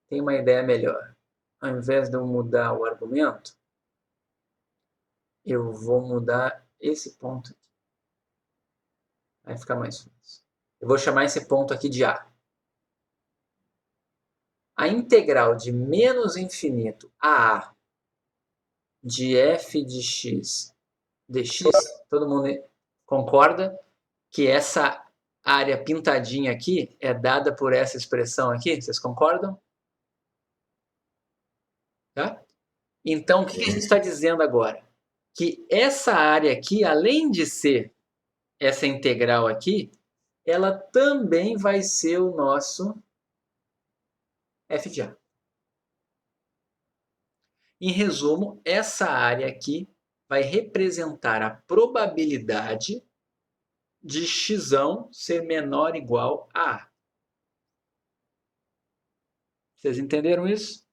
Tem uma ideia melhor. Ao invés de eu mudar o argumento, eu vou mudar esse ponto aqui. Vai ficar mais fácil. Eu vou chamar esse ponto aqui de A. A integral de menos infinito a A de f de x dx, todo mundo concorda que essa área pintadinha aqui é dada por essa expressão aqui? Vocês concordam? Tá? Então, o que a gente está dizendo agora? Que essa área aqui, além de ser essa integral aqui, ela também vai ser o nosso f de A. Em resumo, essa área aqui vai representar a probabilidade de x ser menor ou igual a A. Vocês entenderam isso?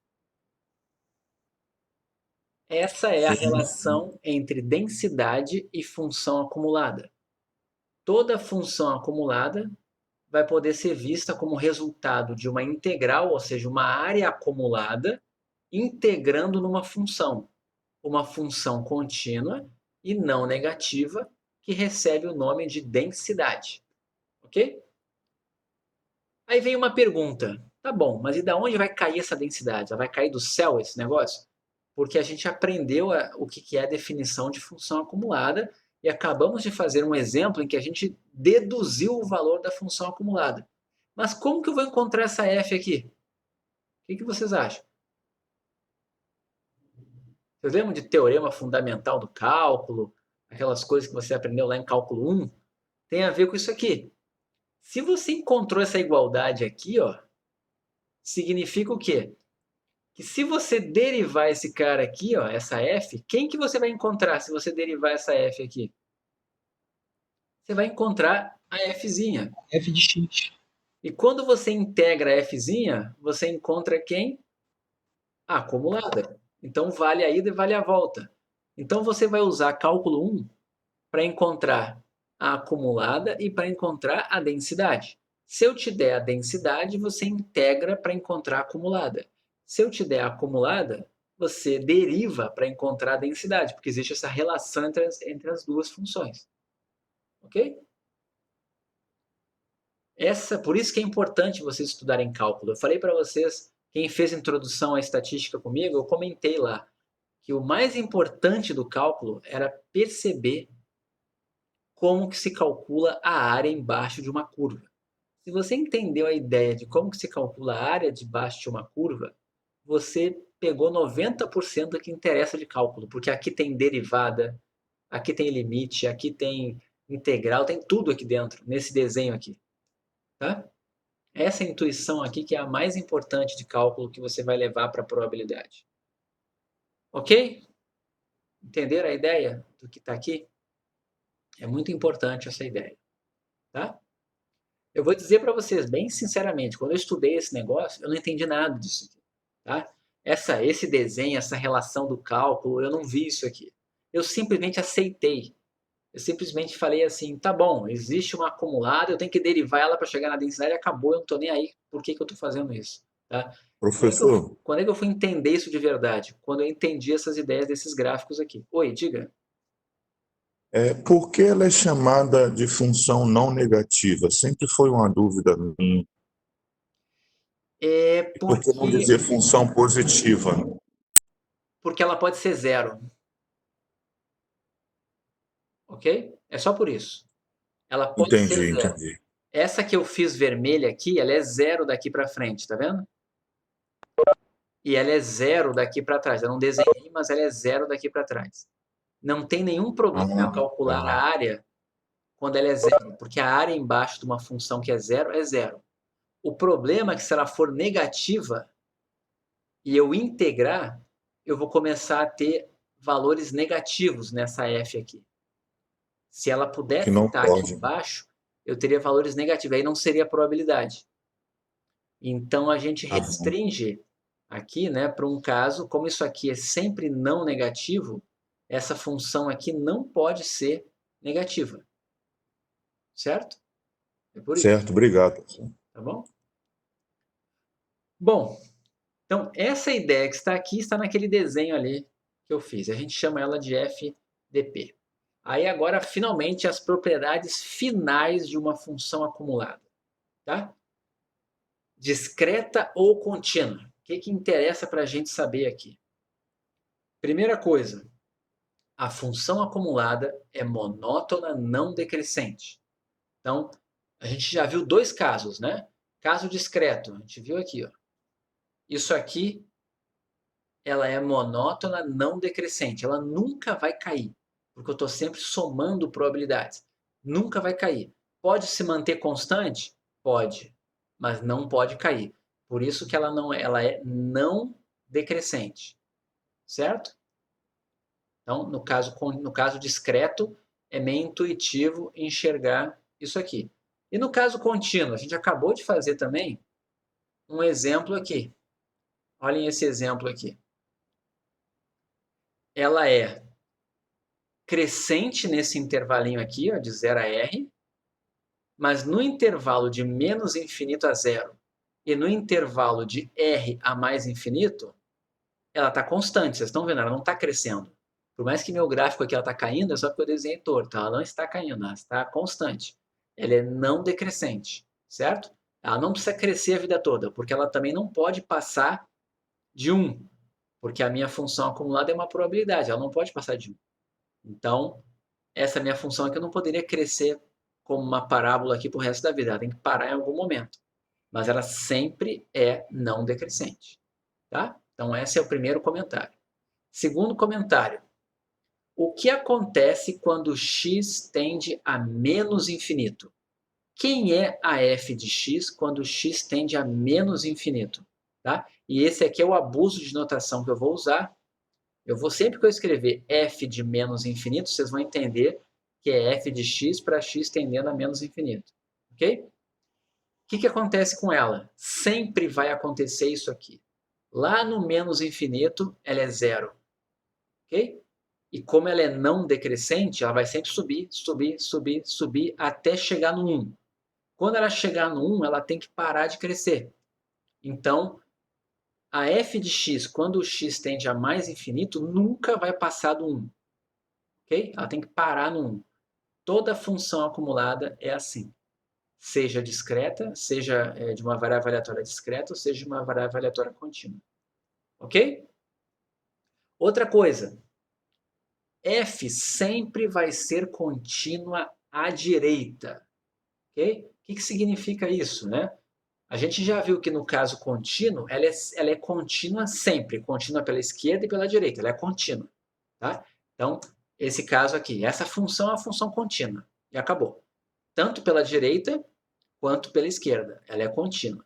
Essa é a relação entre densidade e função acumulada. Toda função acumulada vai poder ser vista como resultado de uma integral, ou seja, uma área acumulada, integrando numa função. Uma função contínua e não negativa, que recebe o nome de densidade. Ok? Aí vem uma pergunta. Tá bom, mas e da onde vai cair essa densidade? Ela vai cair do céu esse negócio? Porque a gente aprendeu o que é a definição de função acumulada e acabamos de fazer um exemplo em que a gente deduziu o valor da função acumulada. Mas como que eu vou encontrar essa f aqui? O que vocês acham? Vocês lembram de teorema fundamental do cálculo? Aquelas coisas que você aprendeu lá em cálculo 1? Tem a ver com isso aqui. Se você encontrou essa igualdade aqui, ó, significa o quê? Que se você derivar esse cara aqui, ó, essa f, quem que você vai encontrar se você derivar essa f aqui? Você vai encontrar a fzinha. f de x. E quando você integra a fzinha, você encontra quem? A acumulada. Então vale a ida e vale a volta. Então você vai usar cálculo 1 para encontrar a acumulada e para encontrar a densidade. Se eu te der a densidade, você integra para encontrar a acumulada. Se eu te der a acumulada, você deriva para encontrar a densidade, porque existe essa relação entre as duas funções. Ok? Por isso que é importante vocês estudarem cálculo. Eu falei para vocês, quem fez introdução à estatística comigo, eu comentei lá que o mais importante do cálculo era perceber como que se calcula a área embaixo de uma curva. Se você entendeu a ideia de como que se calcula a área debaixo de uma curva, você pegou 90% do que interessa de cálculo, porque aqui tem derivada, aqui tem limite, aqui tem integral, tem tudo aqui dentro, nesse desenho aqui. Tá? Essa intuição aqui que é a mais importante de cálculo que você vai levar para a probabilidade. Ok? Entenderam a ideia do que está aqui? É muito importante essa ideia. Tá? Eu vou dizer para vocês, bem sinceramente, quando eu estudei esse negócio, eu não entendi nada disso aqui. Tá? esse desenho, essa relação do cálculo, eu não vi isso aqui. Eu simplesmente aceitei. Eu simplesmente falei assim, tá bom, existe uma acumulada, eu tenho que derivar ela para chegar na densidade e acabou, eu não estou nem aí por que eu estou fazendo isso. Tá? Professor, Quando é que eu fui entender isso de verdade? Quando eu entendi essas ideias desses gráficos aqui. Oi, diga. por que ela é chamada de função não negativa? Sempre foi uma dúvida minha. É E por que não dizer função positiva? porque ela pode ser zero. Ok? É só por isso. Ela pode ser Entendi, zero. entendi. Essa que eu fiz vermelha aqui, ela é zero daqui para frente, tá vendo? E ela é zero daqui para trás. Eu não desenhei, mas ela é zero daqui para trás. Não tem nenhum problema eu Ah, calcular a tá. área quando ela é zero, porque a área embaixo de uma função que é zero. O problema é que se ela for negativa e eu integrar, eu vou começar a ter valores negativos nessa f aqui. Se ela Que pudesse não estar aqui pode. embaixo, eu teria valores negativos, aí não seria probabilidade. Então a gente Tá bom. restringe aqui, né, para um caso, como isso aqui é sempre não negativo, essa função aqui não pode ser negativa, certo? É por isso, Certo, obrigado, professor. tá bom? Bom, então essa ideia que está aqui está naquele desenho ali que eu fiz. A gente chama ela de FDP. Aí agora, finalmente, as propriedades finais de uma função acumulada, tá? Discreta ou contínua? O que interessa para a gente saber aqui? Primeira coisa, a função acumulada é monótona não decrescente. Então, a gente já viu dois casos, né? Caso discreto, a gente viu aqui, ó. Isso aqui, ela é monótona não decrescente. Ela nunca vai cair, porque eu estou sempre somando probabilidades. Nunca vai cair. Pode se manter constante? Pode, mas não pode cair. Por isso que ela é não decrescente, certo? Então, no caso discreto, é meio intuitivo enxergar isso aqui. E no caso contínuo, a gente acabou de fazer também um exemplo aqui. Olhem esse exemplo aqui. Ela é crescente nesse intervalinho aqui, ó, de 0 a r, mas no intervalo de menos infinito a zero e no intervalo de r a mais infinito, ela está constante. Vocês estão vendo? Ela não está crescendo. Por mais que meu gráfico aqui está caindo, é só porque eu desenhei torto. Ela não está caindo, ela está constante. Ela é não decrescente, certo? Ela não precisa crescer a vida toda, porque ela também não pode passar de 1, porque a minha função acumulada é uma probabilidade, ela não pode passar de 1. Então, essa minha função aqui eu não poderia crescer como uma parábola aqui para o resto da vida, ela tem que parar em algum momento. Mas ela sempre é não decrescente, tá? Então, esse é o primeiro comentário. Segundo comentário, o que acontece quando x tende a menos infinito? Quem é a f de x quando x tende a menos infinito? Tá? E esse aqui é o abuso de notação que eu vou usar. Eu vou sempre que eu escrever f de menos infinito, vocês vão entender que é f de x para x tendendo a menos infinito. Ok? O que acontece com ela? Sempre vai acontecer isso aqui. Lá no menos infinito, ela é zero. Ok? E como ela é não decrescente, ela vai sempre subir, subir, subir, subir, até chegar no 1. Quando ela chegar no 1, ela tem que parar de crescer. Então, a f de x, quando o x tende a mais infinito, nunca vai passar do 1. Ok? Ela tem que parar no 1. Toda função acumulada é assim. Seja discreta, seja de uma variável aleatória discreta, ou seja de uma variável aleatória contínua. Ok? Outra coisa, f sempre vai ser contínua à direita. Okay? O que significa isso? Né? A gente já viu que no caso contínuo, ela é contínua sempre, contínua pela esquerda e pela direita, ela é contínua. Tá? Então, esse caso aqui, essa função é uma função contínua, e acabou. Tanto pela direita quanto pela esquerda, ela é contínua.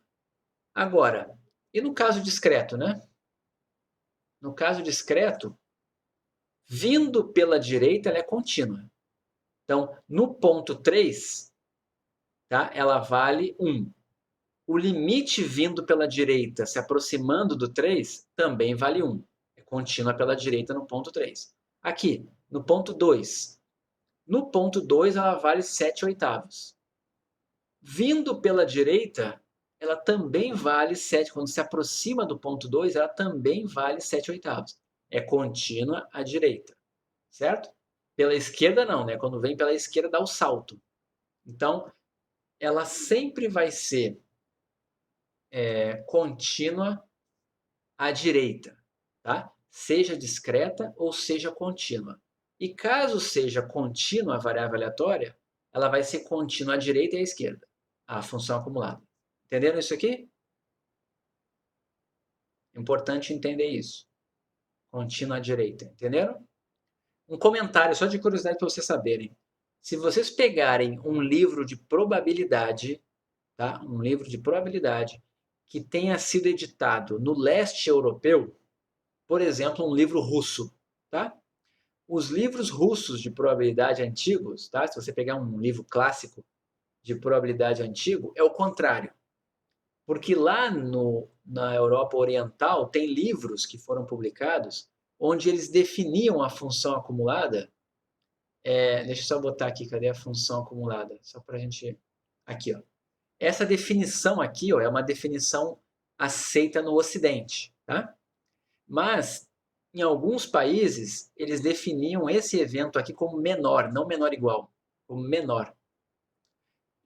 Agora, e no caso discreto, né? No caso discreto, vindo pela direita, ela é contínua. Então, no ponto 3, tá? Ela vale 1. O limite vindo pela direita, se aproximando do 3, também vale 1. É contínua pela direita no ponto 3. Aqui, no ponto 2. No ponto 2, ela vale 7/8. Vindo pela direita, ela também vale 7. Quando se aproxima do ponto 2, ela também vale 7/8. É contínua à direita, certo? Pela esquerda não, né? Quando vem pela esquerda dá o salto. Então, ela sempre vai ser contínua à direita, tá? Seja discreta ou seja contínua. E caso seja contínua a variável aleatória, ela vai ser contínua à direita e à esquerda, a função acumulada. Entenderam isso aqui? Importante entender isso. Contínua à direita, entenderam? Um comentário, só de curiosidade para vocês saberem. Se vocês pegarem um livro de probabilidade, tá? Um livro de probabilidade que tenha sido editado no leste europeu, por exemplo, um livro russo, tá? Os livros russos de probabilidade antigos, tá? Se você pegar um livro clássico de probabilidade antigo, é o contrário. Porque lá na Europa Oriental tem livros que foram publicados onde eles definiam a função acumulada. Deixa eu só botar aqui, cadê a função acumulada? Só para a gente... Aqui, ó. Essa definição aqui, ó, é uma definição aceita no Ocidente, tá? Mas, em alguns países, eles definiam esse evento aqui como menor, não menor igual, como menor.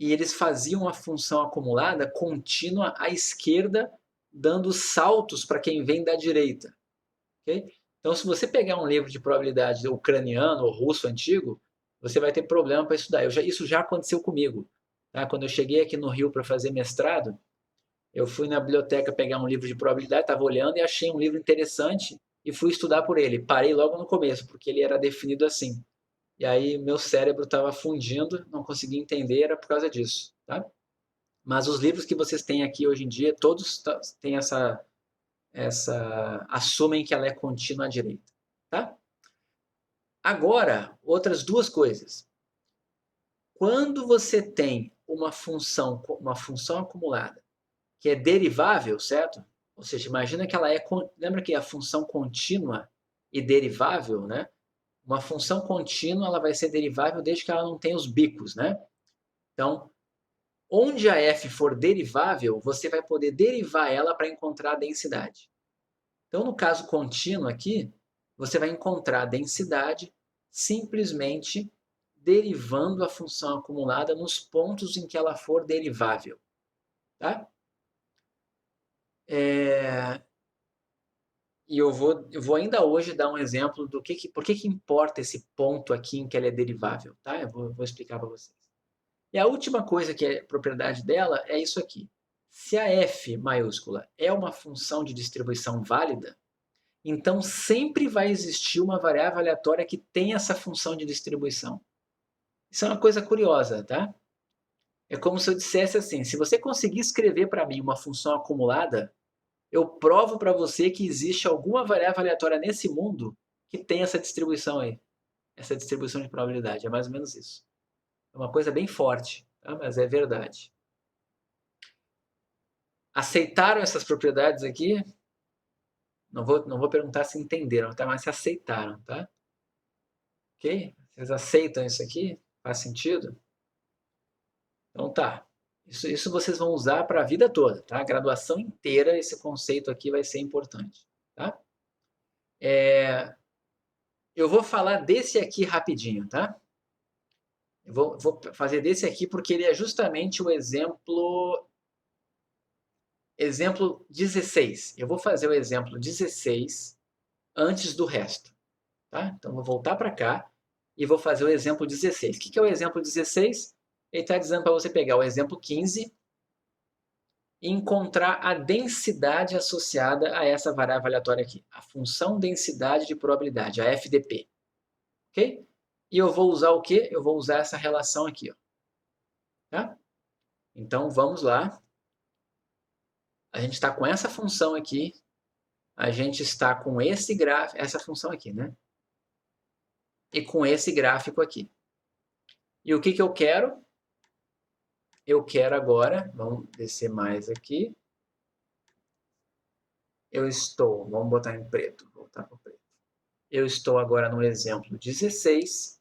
E eles faziam a função acumulada contínua à esquerda, dando saltos para quem vem da direita. Okay? Então, se você pegar um livro de probabilidade ucraniano ou russo antigo, você vai ter problema para estudar. Isso já aconteceu comigo. Tá? Quando eu cheguei aqui no Rio para fazer mestrado, eu fui na biblioteca pegar um livro de probabilidade, estava olhando e achei um livro interessante e fui estudar por ele. Parei logo no começo, porque ele era definido assim. E aí meu cérebro estava fundindo, não conseguia entender, era por causa disso. Tá? Mas os livros que vocês têm aqui hoje em dia, todos têm assumem que ela é contínua à direita. Tá? Agora, outras duas coisas. Quando você tem uma função acumulada que é derivável, certo? Ou seja, imagina que ela lembra que a função contínua e derivável, né? Uma função contínua ela vai ser derivável desde que ela não tenha os bicos, né? Então, onde a f for derivável, você vai poder derivar ela para encontrar a densidade. Então, no caso contínuo aqui, você vai encontrar a densidade simplesmente derivando a função acumulada nos pontos em que ela for derivável. Tá? E eu vou ainda hoje dar um exemplo do por que importa esse ponto aqui em que ela é derivável. Tá? Eu vou explicar para vocês. E a última coisa que é propriedade dela é isso aqui. Se a f maiúscula é uma função de distribuição válida, então sempre vai existir uma variável aleatória que tem essa função de distribuição. Isso é uma coisa curiosa, tá? É como se eu dissesse assim, se você conseguir escrever para mim uma função acumulada, eu provo para você que existe alguma variável aleatória nesse mundo que tem essa distribuição aí. Essa distribuição de probabilidade. É mais ou menos isso. É uma coisa bem forte, tá? Mas é verdade. Aceitaram essas propriedades aqui? Não vou perguntar se entenderam, tá? Mas se aceitaram, tá? Ok? Vocês aceitam isso aqui? Faz sentido? Então tá. Isso vocês vão usar para a vida toda, tá? A graduação inteira, esse conceito aqui vai ser importante, tá? Eu vou falar desse aqui rapidinho, tá? Eu vou fazer desse aqui porque ele é justamente o exemplo 16. Eu vou fazer o exemplo 16 antes do resto, tá? Então, vou voltar para cá e vou fazer o exemplo 16. O que é o exemplo 16? Ele está dizendo para você pegar o exemplo 15 e encontrar a densidade associada a essa variável aleatória aqui, a função densidade de probabilidade, a FDP. Ok? E eu vou usar o quê? Eu vou usar essa relação aqui. Ó. Tá? Então, vamos lá. A gente está com essa função aqui. A gente está com esse gráfico, essa função aqui, né? E com esse gráfico aqui. E o que eu quero? eu quero agora, vamos descer mais aqui, vamos botar em preto, voltar para o preto. Eu estou agora no exemplo 16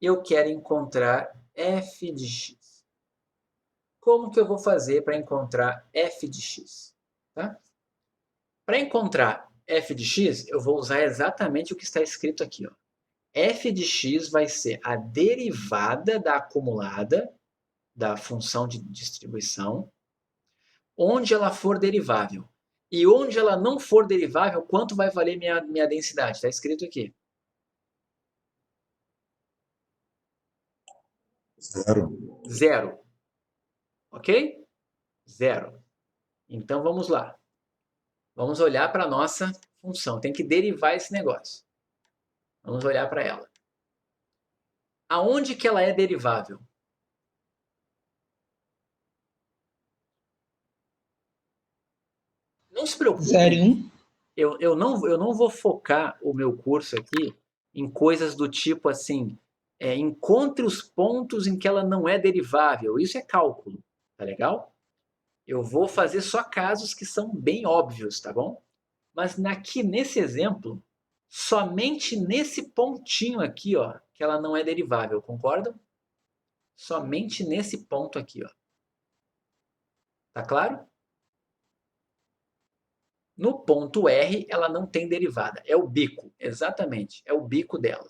e eu quero encontrar f de x. Como que eu vou fazer para encontrar f de x? Tá? Para encontrar f de x, eu vou usar exatamente o que está escrito aqui. Ó. F de x vai ser a derivada da acumulada da função de distribuição, onde ela for derivável. E onde ela não for derivável, quanto vai valer minha densidade? Está escrito aqui. Zero. Zero. Ok? Zero. Então vamos lá. Vamos olhar para a nossa função. Tem que derivar esse negócio. Vamos olhar para ela. Aonde que ela é derivável? Não se preocupe. 0 e 1. Eu não vou focar o meu curso aqui em coisas do tipo assim, encontre os pontos em que ela não é derivável. Isso é cálculo, tá legal? Eu vou fazer só casos que são bem óbvios, tá bom? Mas nesse exemplo, somente nesse pontinho aqui, ó, que ela não é derivável, concordam? Somente nesse ponto aqui, ó. Tá claro? No ponto R, ela não tem derivada. É o bico, exatamente. É o bico dela.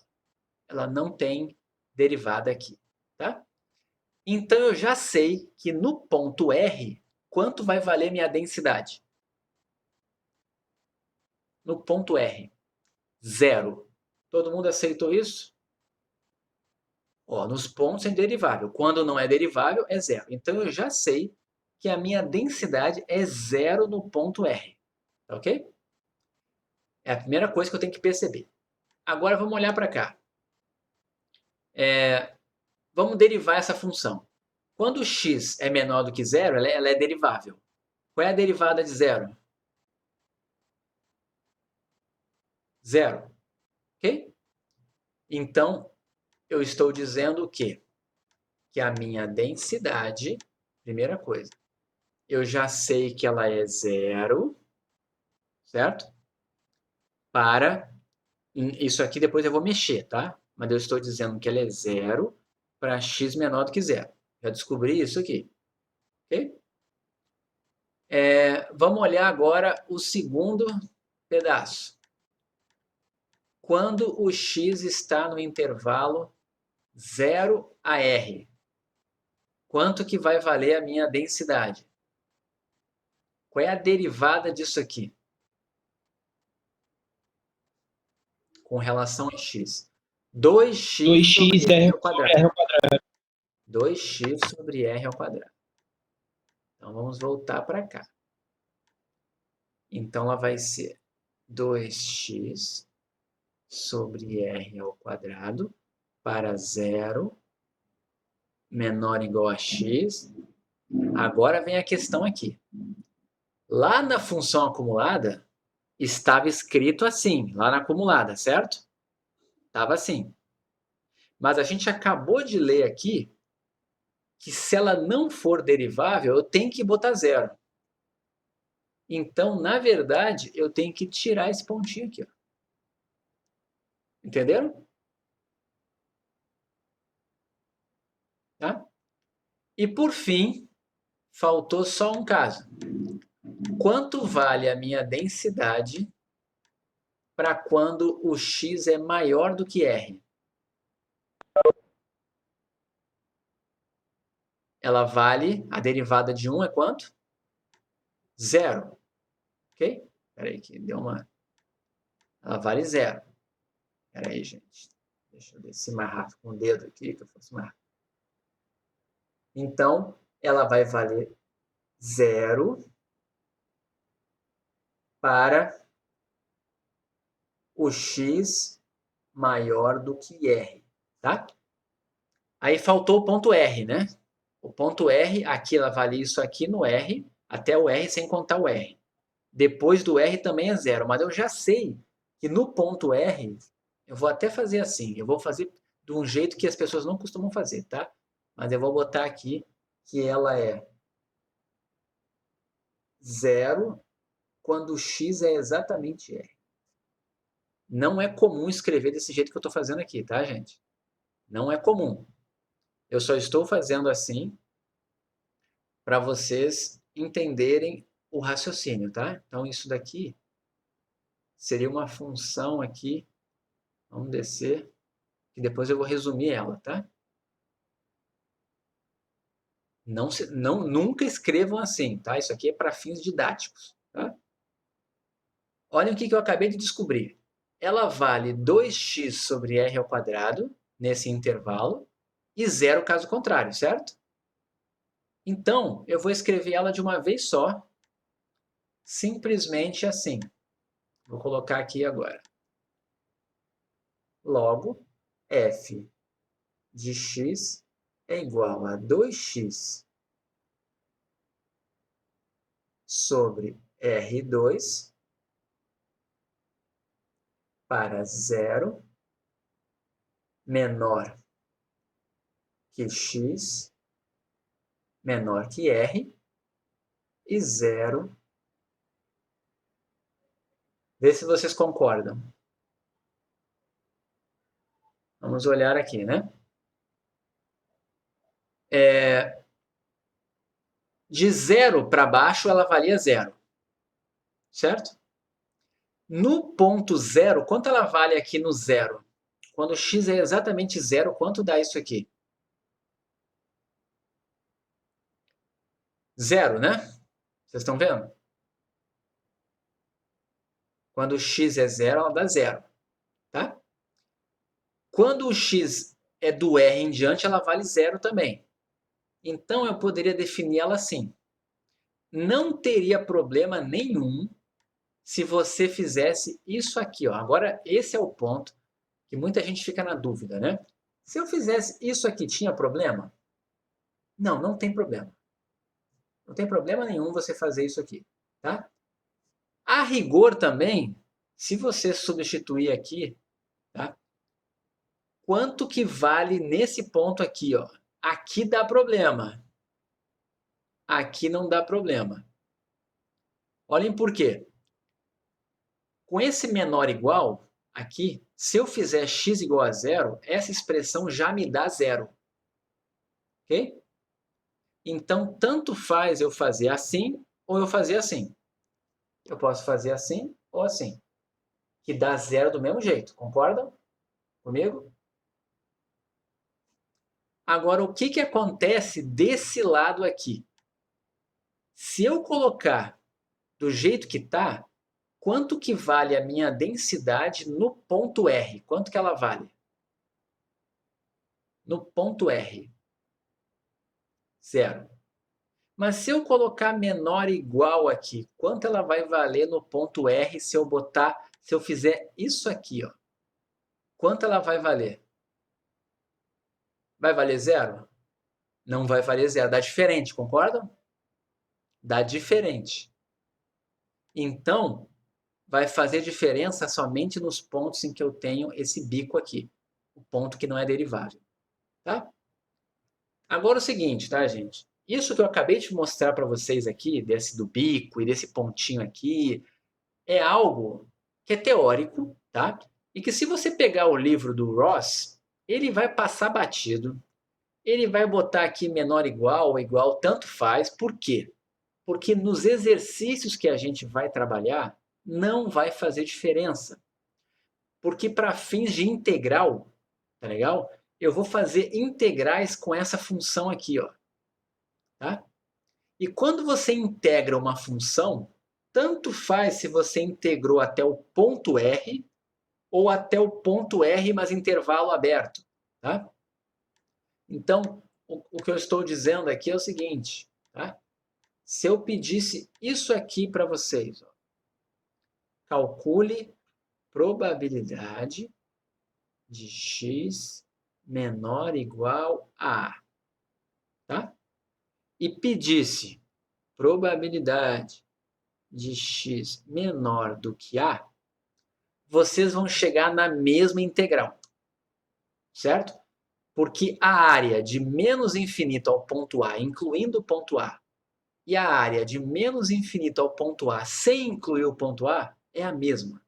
Ela não tem derivada aqui, tá? Então, eu já sei que no ponto R, quanto vai valer minha densidade? No ponto R, 0. Todo mundo aceitou isso? Ó, nos pontos é derivável. Quando não é derivável, é 0. Então, eu já sei que a minha densidade é 0 no ponto R. Tá ok? É a primeira coisa que eu tenho que perceber. Agora, vamos olhar para cá. Vamos derivar essa função. Quando x é menor do que 0, ela é derivável. Qual é a derivada de 0? 0. Ok? Então, eu estou dizendo o quê? Que a minha densidade, primeira coisa, eu já sei que ela é 0, certo? Isso aqui depois eu vou mexer, tá? Mas eu estou dizendo que ela é 0 para x menor do que 0. Já descobri isso aqui. Ok? Vamos olhar agora o segundo pedaço. Quando o x está no intervalo 0 a r, quanto que vai valer a minha densidade? Qual é a derivada disso aqui? Com relação a x. 2x sobre r ao quadrado. 2x sobre r ao quadrado. Então, vamos voltar para cá. Então, ela vai ser 2x sobre r ao quadrado para 0 menor ou igual a x. Agora vem a questão aqui. Lá na função acumulada, estava escrito assim, lá na acumulada, certo? Estava assim. Mas a gente acabou de ler aqui que se ela não for derivável, eu tenho que botar 0. Então, na verdade, eu tenho que tirar esse pontinho aqui. Ó. Entenderam? Tá? E por fim, faltou só um caso. Quanto vale a minha densidade para quando o x é maior do que r? Ela vale, a derivada de 1 é quanto? 0. Ok? Espera aí que deu uma... Ela vale 0. Espera aí, gente. Deixa eu descer mais rápido com o dedo aqui, que eu faço mais rápido. Então, ela vai valer 0 para o x maior do que r, tá? Aí faltou o ponto R, né? O ponto R, aqui ela vale isso aqui no R, até o R sem contar o R. Depois do R também é 0, mas eu já sei que no ponto R, eu vou até fazer assim, eu vou fazer de um jeito que as pessoas não costumam fazer, tá? Mas eu vou botar aqui que ela é 0 quando x é exatamente r. Não é comum escrever desse jeito que eu estou fazendo aqui, tá, gente? Não é comum. Eu só estou fazendo assim para vocês entenderem o raciocínio, tá? Então, isso daqui seria uma função aqui. Vamos descer, que depois eu vou resumir ela, tá? Nunca escrevam assim, tá? Isso aqui é para fins didáticos, tá? Olhem o que eu acabei de descobrir. Ela vale 2x sobre r ao quadrado, nesse intervalo, e 0 caso contrário, certo? Então, eu vou escrever ela de uma vez só, simplesmente assim. Vou colocar aqui agora. Logo, f de x é igual a 2x sobre R2 para 0 menor que x menor que R e 0. Vê se vocês concordam. Vamos olhar aqui, né? De 0 para baixo, ela valia 0. Certo? No ponto 0, quanto ela vale aqui no 0? Quando x é exatamente 0, quanto dá isso aqui? 0, né? Vocês estão vendo? Quando x é 0, ela dá 0. Tá? Quando o x é do R em diante, ela vale 0 também. Então, eu poderia definir ela assim. Não teria problema nenhum se você fizesse isso aqui. Ó. Agora, esse é o ponto que muita gente fica na dúvida, né? Se eu fizesse isso aqui, tinha problema? Não, não tem problema. Não tem problema nenhum você fazer isso aqui, tá? A rigor também, se você substituir aqui, tá? Quanto que vale nesse ponto aqui, ó? Aqui dá problema. Aqui não dá problema. Olhem por quê. Com esse menor igual, aqui, se eu fizer x igual a 0, essa expressão já me dá 0. Ok? Então, tanto faz eu fazer assim ou eu fazer assim. Eu posso fazer assim ou assim, que dá 0 do mesmo jeito. Concordam comigo? Agora, o que acontece desse lado aqui? Se eu colocar do jeito que está, quanto que vale a minha densidade no ponto R? Quanto que ela vale? No ponto R. 0. Mas se eu colocar menor ou igual aqui, quanto ela vai valer no ponto R se eu fizer isso aqui, ó? Quanto ela vai valer? Vai valer 0? Não vai valer 0, dá diferente, concordam? Dá diferente. Então, vai fazer diferença somente nos pontos em que eu tenho esse bico aqui, o ponto que não é derivável, tá? Agora o seguinte, tá, gente? Isso que eu acabei de mostrar para vocês aqui, desse do bico e desse pontinho aqui, é algo que é teórico, tá? E que se você pegar o livro do Ross, ele vai passar batido, ele vai botar aqui menor igual ou igual, tanto faz. Por quê? Porque nos exercícios que a gente vai trabalhar, não vai fazer diferença. Porque para fins de integral, tá legal? Eu vou fazer integrais com essa função aqui, ó. Tá? E quando você integra uma função, tanto faz se você integrou até o ponto R ou até o ponto R, mas intervalo aberto. Tá? Então, o que eu estou dizendo aqui é o seguinte. Tá? Se eu pedisse isso aqui para vocês, ó, calcule probabilidade de x menor ou igual a A. Tá? E pedisse probabilidade de x menor do que A, vocês vão chegar na mesma integral, certo? Porque a área de menos infinito ao ponto A, incluindo o ponto A, e a área de menos infinito ao ponto A sem incluir o ponto A é a mesma.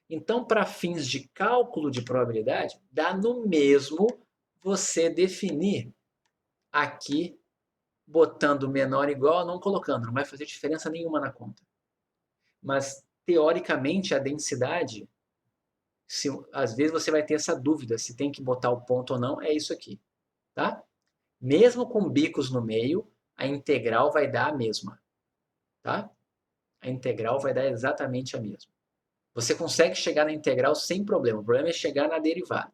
Então, para fins de cálculo de probabilidade, dá no mesmo você definir aqui, botando menor igual, não colocando, não vai fazer diferença nenhuma na conta. Mas, teoricamente, a densidade, às vezes você vai ter essa dúvida se tem que botar o ponto ou não, é isso aqui. Tá? Mesmo com bicos no meio, a integral vai dar a mesma. Tá? A integral vai dar exatamente a mesma. Você consegue chegar na integral sem problema. O problema é chegar na derivada.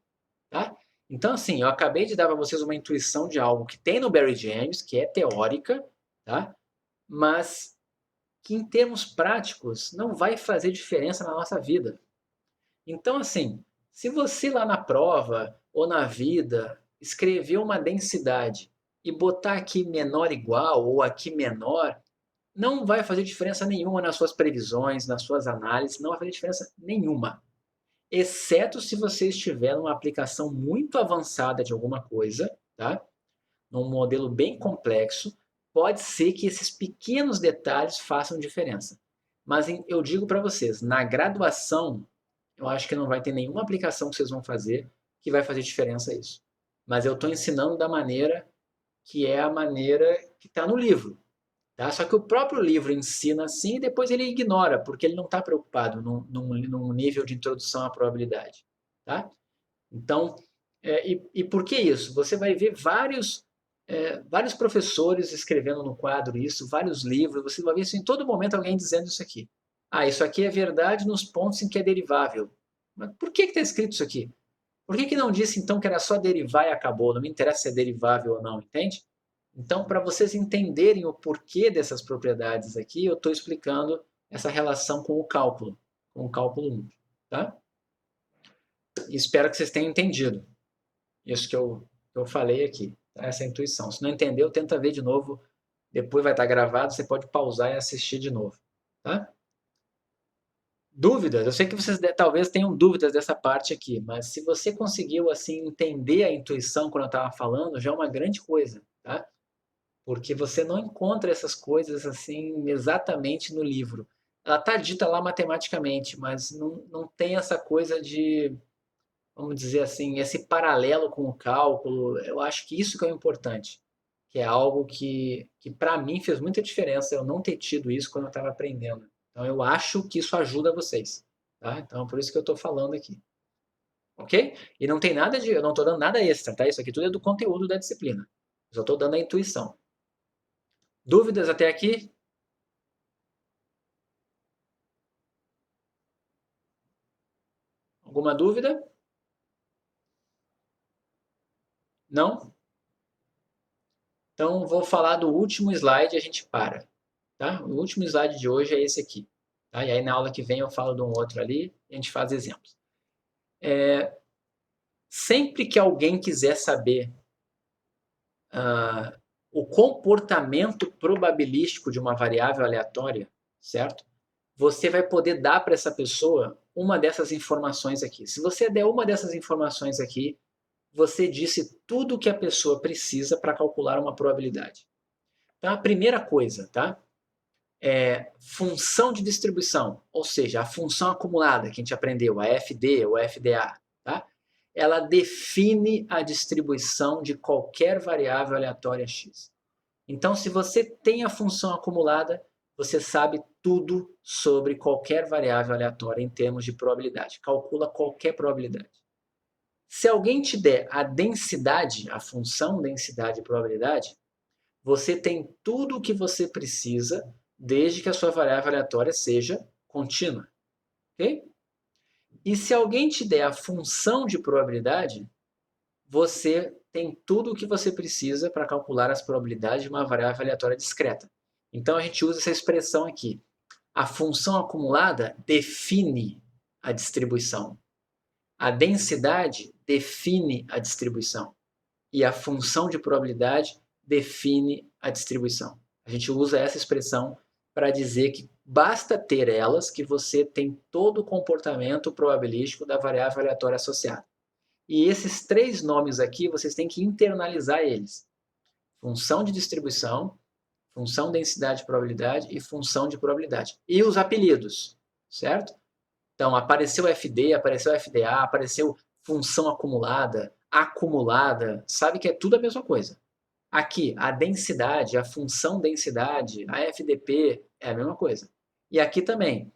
Tá? Então, assim, eu acabei de dar para vocês uma intuição de algo que tem no Barry James, que é teórica, tá? Mas que em termos práticos não vai fazer diferença na nossa vida. Então, assim, se você lá na prova ou na vida escrever uma densidade e botar aqui menor igual ou aqui menor, não vai fazer diferença nenhuma nas suas previsões, nas suas análises, não vai fazer diferença nenhuma. Exceto se você estiver numa aplicação muito avançada de alguma coisa, tá? Num modelo bem complexo, pode ser que esses pequenos detalhes façam diferença. Mas eu digo para vocês, na graduação, eu acho que não vai ter nenhuma aplicação que vocês vão fazer que vai fazer diferença isso. Mas eu estou ensinando da maneira que é a maneira que está no livro. Tá? Só que o próprio livro ensina assim e depois ele ignora, porque ele não está preocupado num nível de introdução à probabilidade. Tá? Então, e por que isso? Você vai ver vários professores escrevendo no quadro isso, vários livros, você vai ver isso em todo momento alguém dizendo isso aqui. Ah, isso aqui é verdade nos pontos em que é derivável. Mas por que está escrito isso aqui? Por que não disse então que era só derivar e acabou? Não me interessa se é derivável ou não, entende? Então, para vocês entenderem o porquê dessas propriedades aqui, eu estou explicando essa relação com o cálculo 1. Tá? E espero que vocês tenham entendido isso que eu falei aqui, tá? Essa intuição. Se não entendeu, tenta ver de novo. Depois vai estar gravado, você pode pausar e assistir de novo. Tá? Dúvidas? Eu sei que vocês talvez tenham dúvidas dessa parte aqui, mas se você conseguiu assim entender a intuição quando eu estava falando, já é uma grande coisa, tá? Porque você não encontra essas coisas assim exatamente no livro. Ela está dita lá matematicamente, mas não tem essa coisa de, vamos dizer assim, esse paralelo com o cálculo. Eu acho que isso que é o importante, que é algo que para mim fez muita diferença eu não ter tido isso quando eu estava aprendendo. Então eu acho que isso ajuda vocês, tá? Então por isso que eu estou falando aqui, ok? E não tem nada de, eu não estou dando nada extra, tá? Isso aqui tudo é do conteúdo da disciplina. Eu só estou dando a intuição. Dúvidas até aqui? Alguma dúvida? Não? Então vou falar do último slide e a gente para. Tá? O último slide de hoje é esse aqui. Tá? E aí na aula que vem eu falo de um outro ali e a gente faz exemplos. Sempre que alguém quiser saber o comportamento probabilístico de uma variável aleatória, certo? Você vai poder dar para essa pessoa uma dessas informações aqui. Se você der uma dessas informações aqui, você disse tudo o que a pessoa precisa para calcular uma probabilidade. Então, a primeira coisa, tá? É função de distribuição, ou seja, a função acumulada que a gente aprendeu, a FD ou FDA, tá? Ela define a distribuição de qualquer variável aleatória x. Então, se você tem a função acumulada, você sabe tudo sobre qualquer variável aleatória em termos de probabilidade. Calcula qualquer probabilidade. Se alguém te der a densidade, a função densidade e probabilidade, você tem tudo o que você precisa, desde que a sua variável aleatória seja contínua. Ok? E se alguém te der a função de probabilidade, você tem tudo o que você precisa para calcular as probabilidades de uma variável aleatória discreta. Então a gente usa essa expressão aqui. A função acumulada define a distribuição. A densidade define a distribuição. E a função de probabilidade define a distribuição. A gente usa essa expressão para dizer que basta ter elas que você tem todo o comportamento probabilístico da variável aleatória associada. E esses 3 nomes aqui, vocês têm que internalizar eles. Função de distribuição, função densidade de probabilidade e função de probabilidade. E os apelidos, certo? Então, apareceu FD, apareceu FDA, apareceu função acumulada, sabe que é tudo a mesma coisa. Aqui, a densidade, a função densidade, a FDP é a mesma coisa. E aqui também.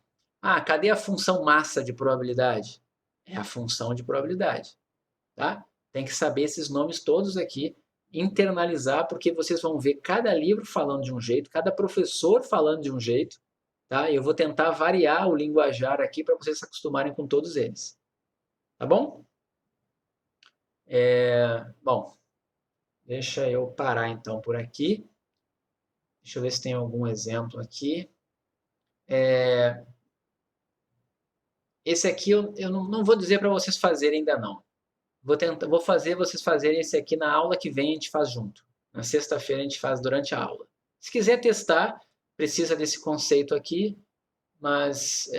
Cadê a função massa de probabilidade? É a função de probabilidade. Tá? Tem que saber esses nomes todos aqui, internalizar, porque vocês vão ver cada livro falando de um jeito, cada professor falando de um jeito. Tá? Eu vou tentar variar o linguajar aqui para vocês se acostumarem com todos eles. Tá bom? Bom, deixa eu parar então por aqui. Deixa eu ver se tem algum exemplo aqui. Esse aqui eu não vou dizer para vocês fazerem ainda não. Vou fazer vocês fazerem esse aqui na aula que vem, a gente faz junto. Na sexta-feira a gente faz durante a aula. Se quiser testar, precisa desse conceito aqui, mas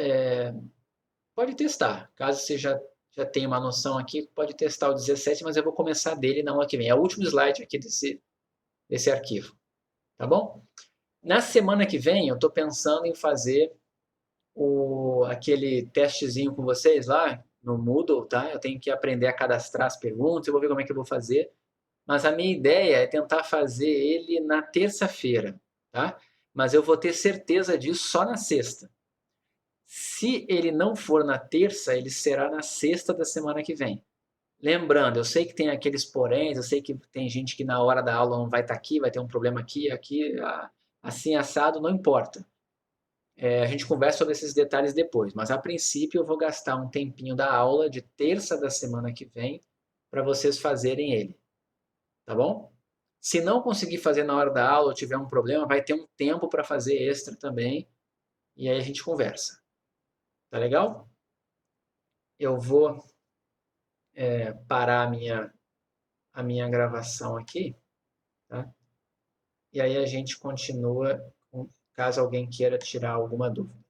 pode testar. Caso você já tenha uma noção aqui, pode testar o 17, mas eu vou começar dele na aula que vem. É o último slide aqui desse arquivo. Tá bom? Na semana que vem, eu estou pensando em fazer aquele testezinho com vocês lá no Moodle, tá? Eu tenho que aprender a cadastrar as perguntas, eu vou ver como é que eu vou fazer. Mas a minha ideia é tentar fazer ele na terça-feira, tá? Mas eu vou ter certeza disso só na sexta. Se ele não for na terça, ele será na sexta da semana que vem. Lembrando, eu sei que tem aqueles poréns, eu sei que tem gente que na hora da aula não vai estar aqui, vai ter um problema aqui, assim assado, não importa. A gente conversa sobre esses detalhes depois, mas a princípio eu vou gastar um tempinho da aula de terça da semana que vem para vocês fazerem ele, tá bom? Se não conseguir fazer na hora da aula ou tiver um problema, vai ter um tempo para fazer extra também, e aí a gente conversa. Tá legal? Eu vou parar a minha gravação aqui, tá? E aí a gente continua caso alguém queira tirar alguma dúvida.